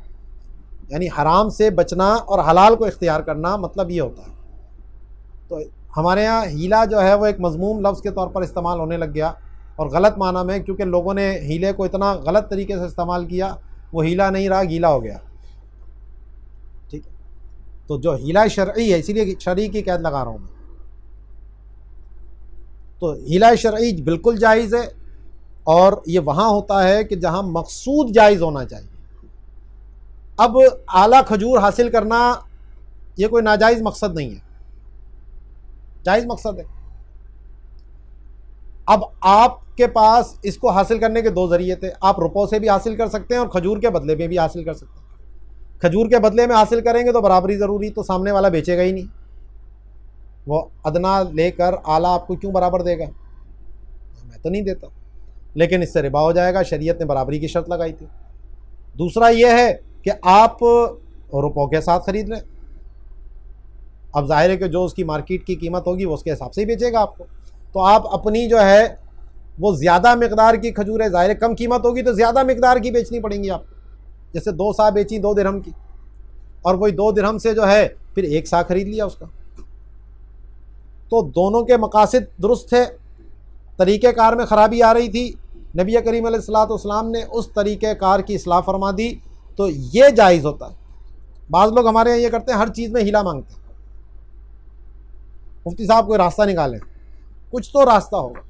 यानी हराम से बचना और हलाल को इख्तियार करना, मतलब ये होता है। तो हमारे यहाँ हीला जो है वो एक मज़मूम लफ्ज़ के तौर पर इस्तेमाल होने लग गया और गलत माना में, क्योंकि लोगों ने हीले को इतना गलत तरीके से इस्तेमाल किया, वो हीला नहीं रहा, गीला हो गया। ठीक है, तो जो हीला शरई है, इसीलिए शरई की कैद लगा रहा हूँ मैं। तो हीला शरई बिल्कुल जायज़ है और ये वहाँ होता है कि जहाँ मकसूद जायज़ होना चाहिए। अब आला खजूर हासिल करना ये कोई नाजायज़ मकसद नहीं है, जायज़ मकसद है। अब आपके पास इसको हासिल करने के दो ज़रिए थे, आप रुपयों से भी हासिल कर सकते हैं और खजूर के बदले में भी हासिल कर सकते हैं। खजूर के बदले में हासिल करेंगे तो बराबरी ज़रूरी, तो सामने वाला बेचेगा ही नहीं, वो अदना लेकर आला आपको क्यों बराबर देगा, मैं तो नहीं देता। लेकिन इससे रिबा हो जाएगा, शरीयत ने बराबरी की शर्त लगाई थी। दूसरा ये है कि आप रुपयों के साथ ख़रीद लें, अब ज़ाहिर है कि जो उसकी मार्केट की कीमत होगी वो उसके हिसाब से ही बेचेगा आपको। तो आप अपनी जो है वो ज़्यादा मकदार की खजूर है, ज़ाहिर कम कीमत होगी तो ज़्यादा मकदार की बेचनी पड़ेंगी आपको। जैसे 2 सा बेची 2 दिरहम की, और वही 2 दिरहम से जो है फिर 1 सा ख़रीद लिया उसका। तो दोनों के मकासद दुरुस्त थे, तरीक़ेकार में ख़राबी आ रही थी, नबी करीम अलैहिस्सलाम ने उस तरीक़ेकार की इस्लाह फरमा दी, तो ये जायज़ होता है। बाज़ लोग हमारे यहाँ ये करते हैं, हर चीज़ में हिला मांगते हैं। मुफ्ती साहब कोई रास्ता निकालें, कुछ तो रास्ता होगा।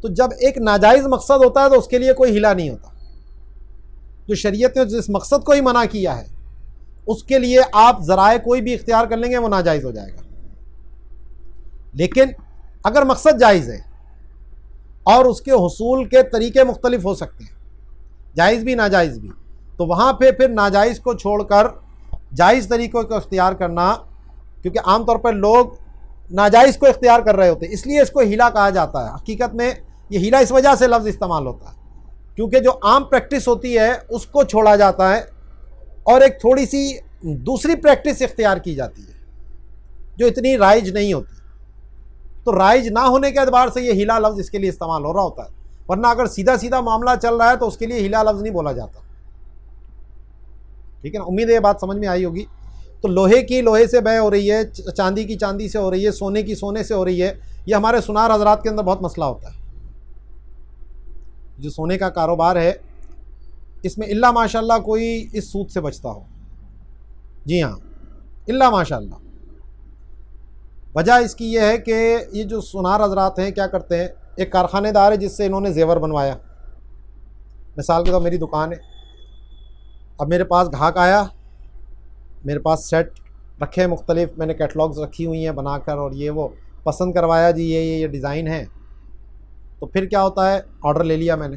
तो जब एक नाजायज़ मकसद होता है तो उसके लिए कोई हिला नहीं होता। जो शरीयत ने जिस मकसद को ही मना किया है उसके लिए आप ज़राए कोई भी इख्तियार कर लेंगे वो नाजायज़ हो जाएगा। लेकिन अगर मकसद जायज़ है और उसके हुसूल के तरीके मुख्तलिफ हो सकते हैं, जायज़ भी नाजायज़ भी, तो वहाँ पे फिर नाजायज़ को छोड़कर जायज़ तरीक़ों को इख्तियार करना, क्योंकि आमतौर पर लोग नाजायज़ को इख्तियार कर रहे होते हैं, इसलिए इसको हीला कहा जाता है। हकीकत में ये हीला इस वजह से लफ्ज़ इस्तेमाल होता है क्योंकि जो आम प्रैक्टिस होती है उसको छोड़ा जाता है और एक थोड़ी सी दूसरी प्रैक्टिस इख्तियार की जाती है जो इतनी राइज नहीं होती। तो राइज ना होने के एतबार से ये हीला लफ्ज़ इसके लिए इस्तेमाल हो रहा होता है, वरना अगर सीधा सीधा मामला चल रहा है तो उसके लिए हीला लफ्ज़ नहीं बोला जाता। ठीक है ना, उम्मीद है ये बात समझ में आई होगी। तो लोहे की लोहे से बै हो रही है, चांदी की चांदी से हो रही है, सोने की सोने से हो रही है, ये हमारे सुनार हजरात के अंदर बहुत मसला होता है। जो सोने का कारोबार है इसमें इल्ला माशाल्लाह कोई इस सूद से बचता हो, जी हाँ, इल्ला माशाल्लाह। वजह इसकी यह है कि ये जो सुनार हजरात हैं क्या करते हैं, एक कारखानेदार है जिससे इन्होंने जेवर बनवाया। मिसाल के तौर मेरी दुकान है, अब मेरे पास ग्राहक आया, मेरे पास सेट रखे हैं मुख्तलिफ, मैंने कैटलॉग्स रखी हुई हैं बनाकर, और ये वो पसंद करवाया जी ये डिज़ाइन है। तो फिर क्या होता है, ऑर्डर ले लिया मैंने।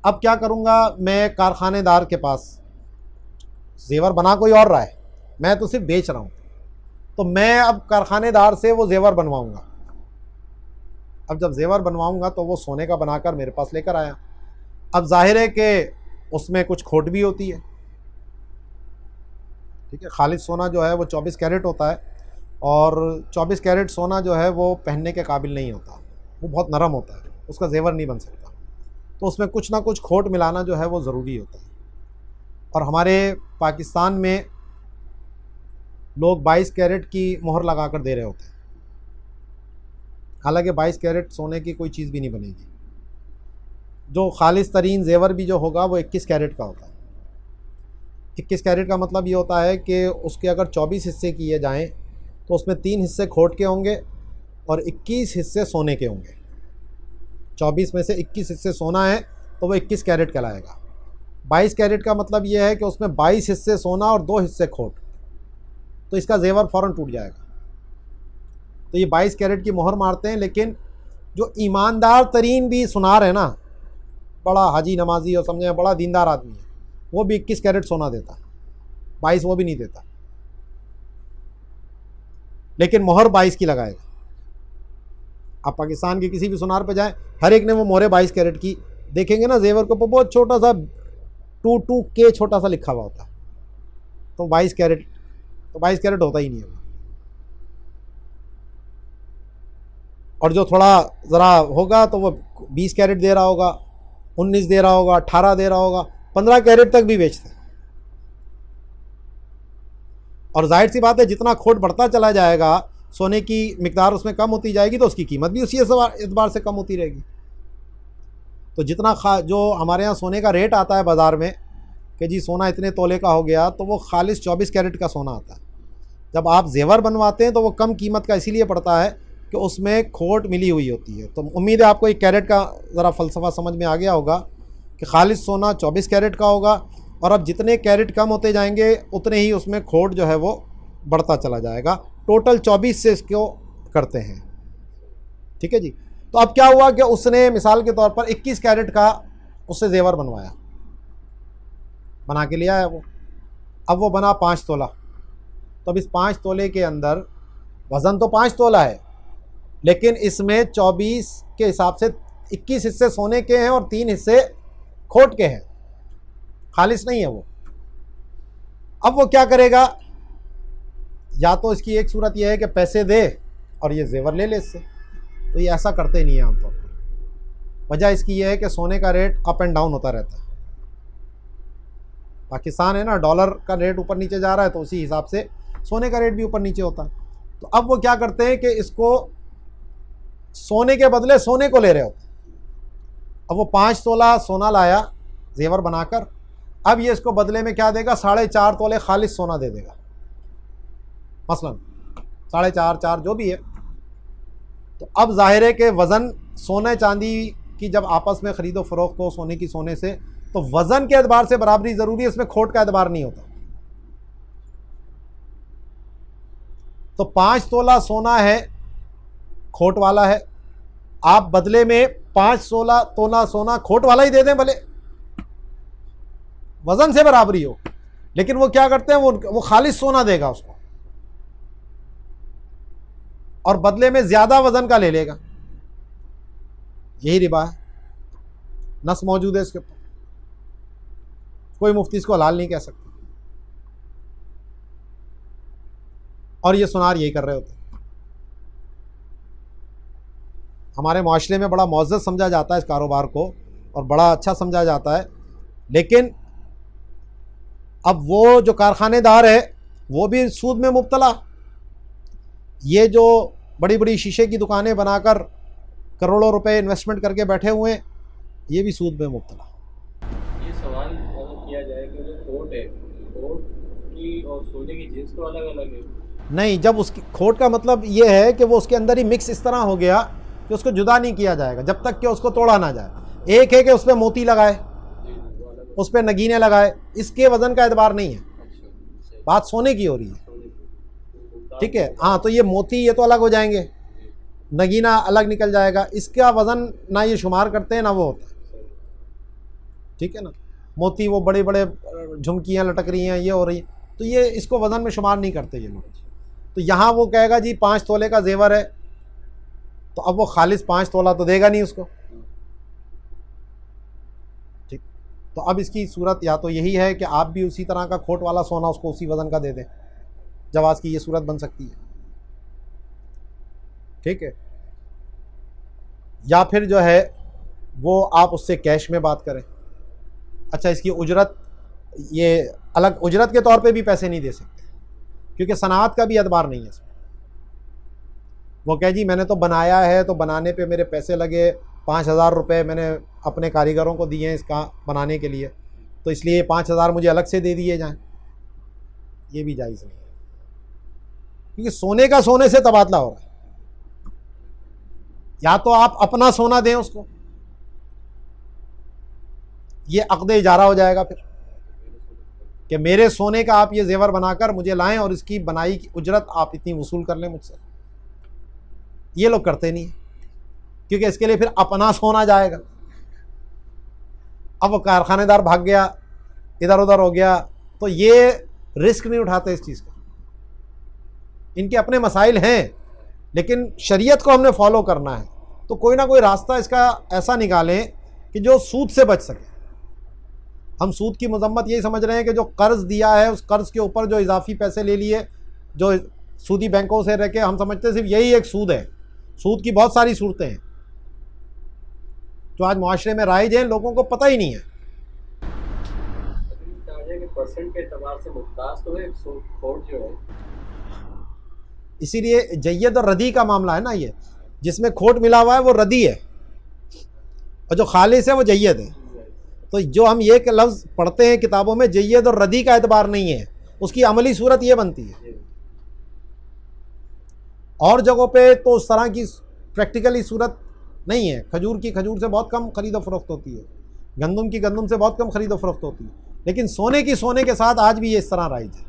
अब क्या करूँगा, मैं कारखानेदार के पास, जेवर बना कोई और रहा है, मैं तो सिर्फ बेच रहा हूँ, तो मैं अब कारखानेदार से वो जेवर बनवाऊँगा। अब जब जेवर बनवाऊँगा तो वो सोने का बनाकर मेरे पास लेकर आया। अब जाहिर है कि उसमें कुछ खोट भी होती है। ठीक है, खालिद सोना जो है वो 24 कैरेट होता है, और 24 कैरेट सोना जो है वो पहनने के काबिल नहीं होता, वो बहुत नरम होता है, उसका जेवर नहीं बन सकता। तो उसमें कुछ ना कुछ खोट मिलाना जो है वो ज़रूरी होता है। और हमारे पाकिस्तान में लोग 22 कैरेट की मोहर लगा कर दे रहे होते हैं, हालांकि 22 कैरेट सोने की कोई चीज़ भी नहीं बनेगी। जो खालिस तरीन जेवर भी जो होगा वो 21 कैरेट का होता है। 21 कैरेट का मतलब ये होता है कि उसके अगर 24 हिस्से किए जाएं तो उसमें 3 हिस्से खोट के होंगे और 21 हिस्से सोने के होंगे। 24 में से 21 हिस्से सोना है तो वो 21 कैरेट कहलाएगा। 22 कैरेट का मतलब ये है कि उसमें 22 हिस्से सोना और 2 हिस्से खोट, तो इसका जेवर फ़ौरन टूट जाएगा। तो ये 22 कैरेट की मोहर मारते हैं। लेकिन जो ईमानदार तरीन भी सुनार है ना, बड़ा हाजी नमाजी और समझे बड़ा दीनदार आदमी है, वो भी 21 कैरेट सोना देता, 22 वो भी नहीं देता, लेकिन मोहर 22 की लगाएगा। आप पाकिस्तान के किसी भी सुनार पे जाएं, हर एक ने वो मोहरे 22 कैरेट की देखेंगे ना, जेवर के ऊपर बहुत छोटा सा 22K छोटा सा लिखा हुआ होता है, तो 22 कैरेट, तो 22 कैरेट होता ही नहीं है। और जो थोड़ा ज़रा होगा तो वो 20 कैरेट दे रहा होगा, 19 दे रहा होगा, 18 दे रहा होगा, 15 कैरेट तक भी बेचते हैं। और जाहिर सी बात है, जितना खोट बढ़ता चला जाएगा, सोने की मिकदार उसमें कम होती जाएगी, तो उसकी कीमत भी उसी एतबार से कम होती रहेगी। तो जितना जो हमारे यहाँ सोने का रेट आता है बाज़ार में कि जी सोना इतने तोले का हो गया, तो वो खालिस 24 कैरेट का सोना आता है। जब आप जेवर बनवाते हैं तो वो कम कीमत का इसीलिए पड़ता है कि उसमें खोट मिली हुई होती है। तो उम्मीद है आपको एक कैरेट का ज़रा फ़लसफ़ा समझ में आ गया होगा कि खालिस सोना 24 कैरेट का होगा, और अब जितने कैरेट कम होते जाएंगे उतने ही उसमें खोट जो है वो बढ़ता चला जाएगा। टोटल 24 से इसको करते हैं। ठीक है जी। तो अब क्या हुआ कि उसने मिसाल के तौर पर 21 कैरेट का उससे जेवर बनवाया, बना के लिया है वो। अब वो बना 5 तोला। तो अब इस 5 तोले के अंदर वज़न तो 5 तोला है, लेकिन इसमें 24 के हिसाब से 21 हिस्से सोने के हैं और 3 हिस्से खोट के हैं, खालिस नहीं है वो। अब वो क्या करेगा, या तो इसकी एक सूरत यह है कि पैसे दे और ये जेवर ले ले इससे, तो ये ऐसा करते नहीं है आमतौर पर। वजह इसकी यह है कि सोने का रेट अप एंड डाउन होता रहता है। पाकिस्तान है ना, डॉलर का रेट ऊपर नीचे जा रहा है, तो उसी हिसाब से सोने का रेट भी ऊपर नीचे होता है। तो अब वो क्या करते हैं कि इसको सोने के बदले सोने को ले रहे होते। अब वो 5 तोला सोना लाया जेवर बनाकर, अब ये इसको बदले में क्या देगा, 4.5 तोले खालिस सोना दे देगा, मसलन 4.5 4 जो भी है। तो अब जाहिर है कि वज़न सोने चांदी की जब आपस में ख़रीदो फ़रोख्त हो सोने की सोने से, तो वज़न के एतबार से बराबरी ज़रूरी है, इसमें खोट का एतबार नहीं होता। तो 5 तोला सोना है, खोट वाला है, आप बदले में 5 तोला सोना खोट वाला ही दे दें, भले वज़न से बराबरी हो, लेकिन वो क्या करते हैं, वो खालिस सोना देगा उसको और बदले में ज़्यादा वज़न का ले लेगा। यही रिबा है, नस मौजूद है इसके ऊपर, कोई मुफ्ती इसको हलाल नहीं कह सकता। और ये सुनार यही कर रहे होते हैं। हमारे माशरे में बड़ा मुअज़्ज़ज़ समझा जाता है इस कारोबार को, और बड़ा अच्छा समझा जाता है, लेकिन अब वो जो कारखानेदार है वो भी सूद में मुब्तला। ये जो बड़ी बड़ी शीशे की दुकानें बनाकर करोड़ों रुपए इन्वेस्टमेंट करके बैठे हुए हैं, ये भी सूद में मुब्तला। ये सवाल अगर किया जाए कि जो खोट है, खोट की और सोने की जिन्स तो अलग अलग है। नहीं, जब उसकी खोट का मतलब ये है कि वो उसके अंदर ही मिक्स इस तरह हो गया कि उसको जुदा नहीं किया जाएगा जब तक कि उसको तोड़ा ना जाए। एक है कि उस पर मोती लगाए, उस पर नगीने लगाए, इसके वज़न का एतबार नहीं है, बात सोने की हो रही है। ठीक है, हाँ, तो ये मोती ये तो अलग हो जाएंगे, नगीना अलग निकल जाएगा, इसका वज़न ना ये शुमार करते हैं ना वो होता है। ठीक है ना, मोती वो बड़े बड़े झुमकियाँ लटक रही हैं, ये हो रही, तो ये इसको वज़न में शुमार नहीं करते ये लोग। तो यहाँ वो कहेगा जी 5 तोले का जेवर है, तो अब वो खालिस 5 तोला तो देगा नहीं उसको। ठीक, तो अब इसकी सूरत या तो यही है कि आप भी उसी तरह का खोट वाला सोना उसको उसी वज़न का दे दें, जवाज़ की ये सूरत बन सकती है। ठीक है, या फिर जो है वो आप उससे कैश में बात करें। अच्छा, इसकी उजरत, ये अलग उजरत के तौर पे भी पैसे नहीं दे सकते, क्योंकि सनात का भी एतबार नहीं है इसमें। वो कहे जी मैंने तो बनाया है, तो बनाने पे मेरे पैसे लगे 5,000 रुपये मैंने अपने कारीगरों को दिए हैं इसका बनाने के लिए, तो इसलिए 5,000 मुझे अलग से दे दिए जाएं। ये भी जायज़ नहीं है, क्योंकि सोने का सोने से तबादला हो रहा है। या तो आप अपना सोना दें उसको, ये अक़्द इजारा हो जाएगा फिर कि मेरे सोने का आप ये जेवर बनाकर मुझे लाएं और इसकी बनाई की उजरत आप इतनी वसूल कर लें मुझसे। ये लोग करते नहीं है, क्योंकि इसके लिए फिर अपना सोना जाएगा। अब वो कारखानेदार भाग गया, इधर उधर हो गया, तो ये रिस्क नहीं उठाते इस चीज़ का। इनके अपने मसाइल हैं, लेकिन शरीयत को हमने फॉलो करना है, तो कोई ना कोई रास्ता इसका ऐसा निकालें कि जो सूद से बच सके। हम सूद की मजम्मत यही समझ रहे हैं कि जो कर्ज़ दिया है उस कर्ज़ के ऊपर जो इजाफी पैसे ले लिए, जो सूदी बैंकों से रह के, हम समझते हैं सिर्फ यही एक सूद है। सूद की बहुत सारी सूरतें हैं जो आज माशरे में राइज हैं, लोगों को पता ही नहीं है। परसेंट के एतबार से मुमताज़ तो है खोट जो है, इसीलिए जय्यद और रदी का मामला है ना, ये जिसमें खोट मिला हुआ है वो रदी है और जो खालिस है वो जय्यद है। तो जो हम ये लफ्ज़ पढ़ते हैं किताबों में, जय्यद और रदी का एतबार नहीं है, उसकी अमली सूरत ये बनती है। और जगहों पे तो उस तरह की प्रैक्टिकली सूरत नहीं है। खजूर की खजूर से बहुत कम खरीद फरोख्त होती है, गंदम की गंदम से बहुत कम खरीद फरोख्त होती है, लेकिन सोने की सोने के साथ आज भी ये इस तरह राइज है,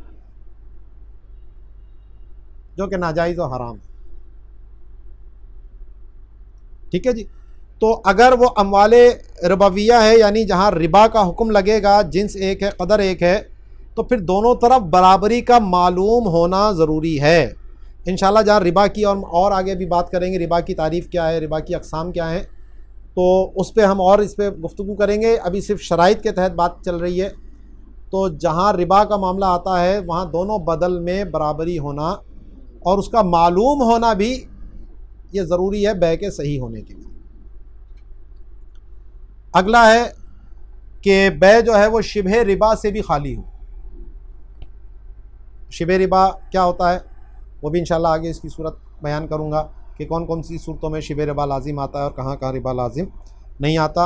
जो कि नाजायज़ और हराम है। ठीक है जी। तो अगर वो अमवाले रिबाविया है, यानी जहाँ रिबा का हुक्म लगेगा, जिन्स एक है, कदर एक है, तो फिर दोनों तरफ बराबरी का मालूम होना ज़रूरी है। इंशाल्लाह जहाँ रिबा की और आगे भी बात करेंगे, रिबा की तारीफ़ क्या है, रिबा की अक़साम क्या है, तो उस पर हम और इस पर गुफ्तगू करेंगे। अभी सिर्फ शराइत के तहत बात चल रही है। तो जहाँ रिबा का मामला आता है वहाँ दोनों बदल में बराबरी होना और उसका मालूम होना भी ये ज़रूरी है बै के सही होने के लिए। अगला है कि बै जो है वो शिबह रिबा से भी खाली हो। शिबह रिबा क्या होता है वो भी इंशाल्लाह आगे इसकी सूरत बयान करूँगा कि कौन कौन सी सूरतों में शिबह रिबा लाजिम आता है और कहाँ कहाँ रिबा लाजिम नहीं आता।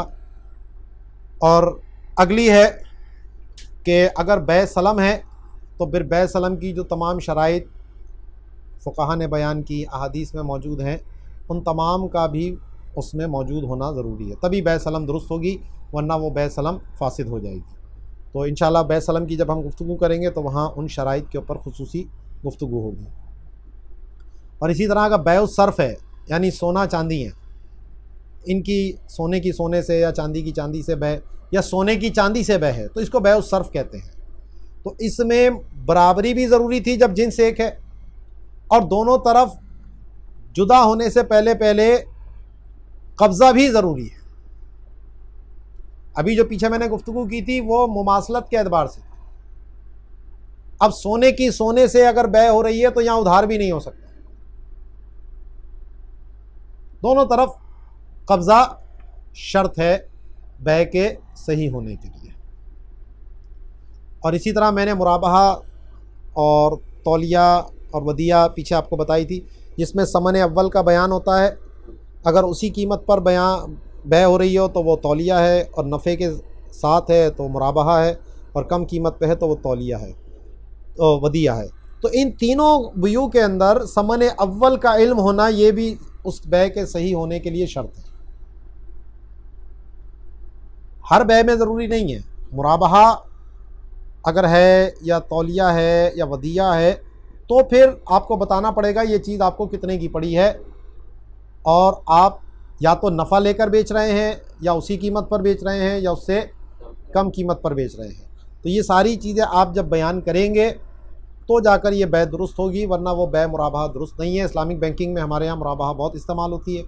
और अगली है कि अगर बै सलम है तो फिर बै सलम की जो तमाम शराइत फ़ुक़हा ने बयान की, अहादीस में मौजूद हैं, उन तमाम का भी उसमें मौजूद होना ज़रूरी है, तभी बै सलम दुरुस्त होगी, वरना वो बै सलम फ़ासिद हो जाएगी। तो इंशाल्लाह बै सलम की जब हम गुफ्तगू करेंगे तो वहाँ उन शराइत के ऊपर खुसूसी गुफ्तगू होगी। और इसी तरह का बै सर्फ़ है, यानी सोना चांदी है, इनकी सोने की सोने से या चांदी की चांदी से बै या सोने की चांदी से बै है, तो इसको बै सर्फ़ कहते हैं। तो इसमें बराबरी भी ज़रूरी थी जब जिन्स एक है, और दोनों तरफ जुदा होने से पहले पहले कब्ज़ा भी ज़रूरी है। अभी जो पीछे मैंने गुफ्तगू की थी वो मुमासलत के एतबार से। अब सोने की सोने से अगर बै हो रही है तो यहाँ उधार भी नहीं हो सकता, दोनों तरफ कब्ज़ा शर्त है बै के सही होने के लिए। और इसी तरह मैंने मुराबहा और तौलिया और वदिया पीछे आपको बताई थी, जिसमें समन अव्वल का बयान होता है। अगर उसी कीमत पर बै हो रही हो तो वो तौलिया है, और नफ़े के साथ है तो मुराबहा है, और कम कीमत पे है तो वो तौलिया है, तो वदिया है। तो इन तीनों बुयू के अंदर समन अव्वल का इल्म होना ये भी उस बै के सही होने के लिए शर्त है। हर बै में ज़रूरी नहीं है, मुराबहा अगर है या तौलिया है या वदिया है तो फिर आपको बताना पड़ेगा ये चीज़ आपको कितने की पड़ी है, और आप या तो नफ़ा लेकर बेच रहे हैं या उसी कीमत पर बेच रहे हैं या उससे कम कीमत पर बेच रहे हैं। तो ये सारी चीज़ें आप जब बयान करेंगे तो जाकर ये बै दुरुस्त होगी, वरना वो बै मुराबहा दुरुस्त नहीं है। इस्लामिक बैंकिंग में हमारे यहाँ मुराबहा बहुत इस्तेमाल होती है,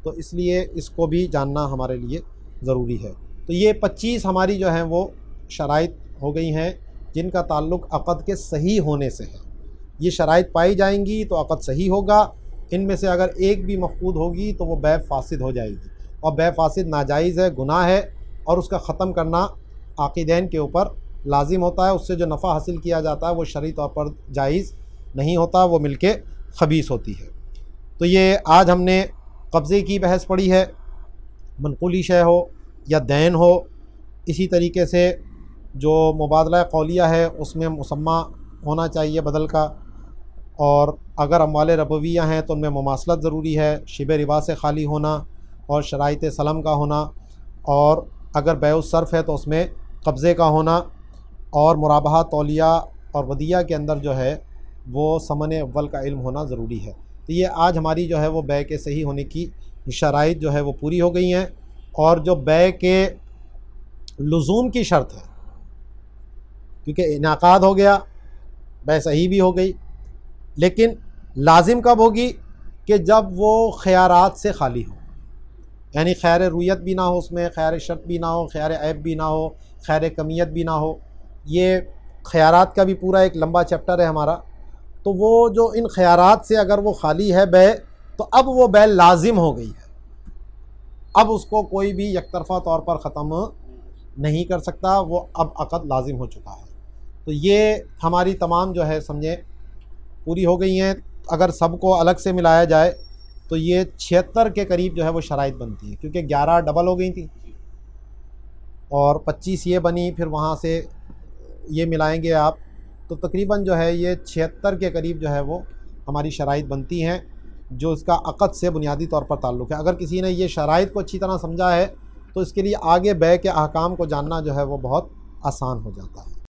तो इसलिए इसको भी जानना हमारे लिए ज़रूरी है। तो ये 25 हमारी जो हैं वो शराइत हो गई हैं जिनका ताल्लुक़ अक़द के सही होने से है। ये शराइत पाई जाएंगी तो अक़द सही होगा, इनमें से अगर एक भी मफकूद होगी तो वो बै फ़ासिद हो जाएगी, और बै फ़ासिद नाजायज़ है, गुनाह है, और उसका ख़त्म करना आक़िदैन के ऊपर लाजिम होता है। उससे जो नफ़ा हासिल किया जाता है वो शरई तौर पर जायज़ नहीं होता, वो मिलके ख़बीस होती है। तो ये आज हमने कब्ज़े की बहस पढ़ी है, मनक़ूली शय हो या दैन हो। इसी तरीके से जो मुबादला कौलिया है उसमें मुसम्मा होना चाहिए बदल का, और अगर अमवाल रबवियाँ हैं तो उनमें मुमासलत ज़रूरी है, शिबे रिबा से खाली होना और शराइत सलम का होना, और अगर बैउस सर्फ़ है तो उसमें कब्ज़े का होना, और मुराबहा तौलिया और वदिया के अंदर जो है वो समन अव्वल का इल्म होना ज़रूरी है। तो ये आज हमारी जो है वो बै के सही होने की शराइत जो है वो पूरी हो गई हैं। और जो बै के लुज़ूम की शर्त है, क्योंकि इनाक़ाद हो गया, बै सही भी हो गई, लेकिन लाजिम कब होगी कि जब वो ख़यारात से खाली हो, यानी खैर रुयत भी ना हो उसमें, खैर शर्त भी ना हो, खैर ऐब भी ना हो, खैर कमियत भी ना हो। ये ख़यारात का भी पूरा एक लंबा चैप्टर है हमारा। तो वो जो इन ख़यारात से अगर वो खाली है बै, तो अब वो बै लाजिम हो गई है, अब उसको कोई भी यकतरफ़ा तौर पर ख़त्म नहीं कर सकता, वो अब अक़द लाजिम हो चुका है। तो ये हमारी तमाम जो है समझें पूरी हो गई हैं। अगर सबको अलग से मिलाया जाए तो ये 76 के करीब जो है वो शराइत बनती है, क्योंकि 11 डबल हो गई थी और 25 ये बनी, फिर वहाँ से ये मिलाएंगे आप, तो तकरीबन जो है ये 76 के करीब जो है वो हमारी शराइत बनती हैं, जो इसका अक़द से बुनियादी तौर पर ताल्लुक़ है। अगर किसी ने ये शराइत को अच्छी तरह समझा है तो इसके लिए आगे बै के अहकाम को जानना जो है वो बहुत आसान हो जाता है।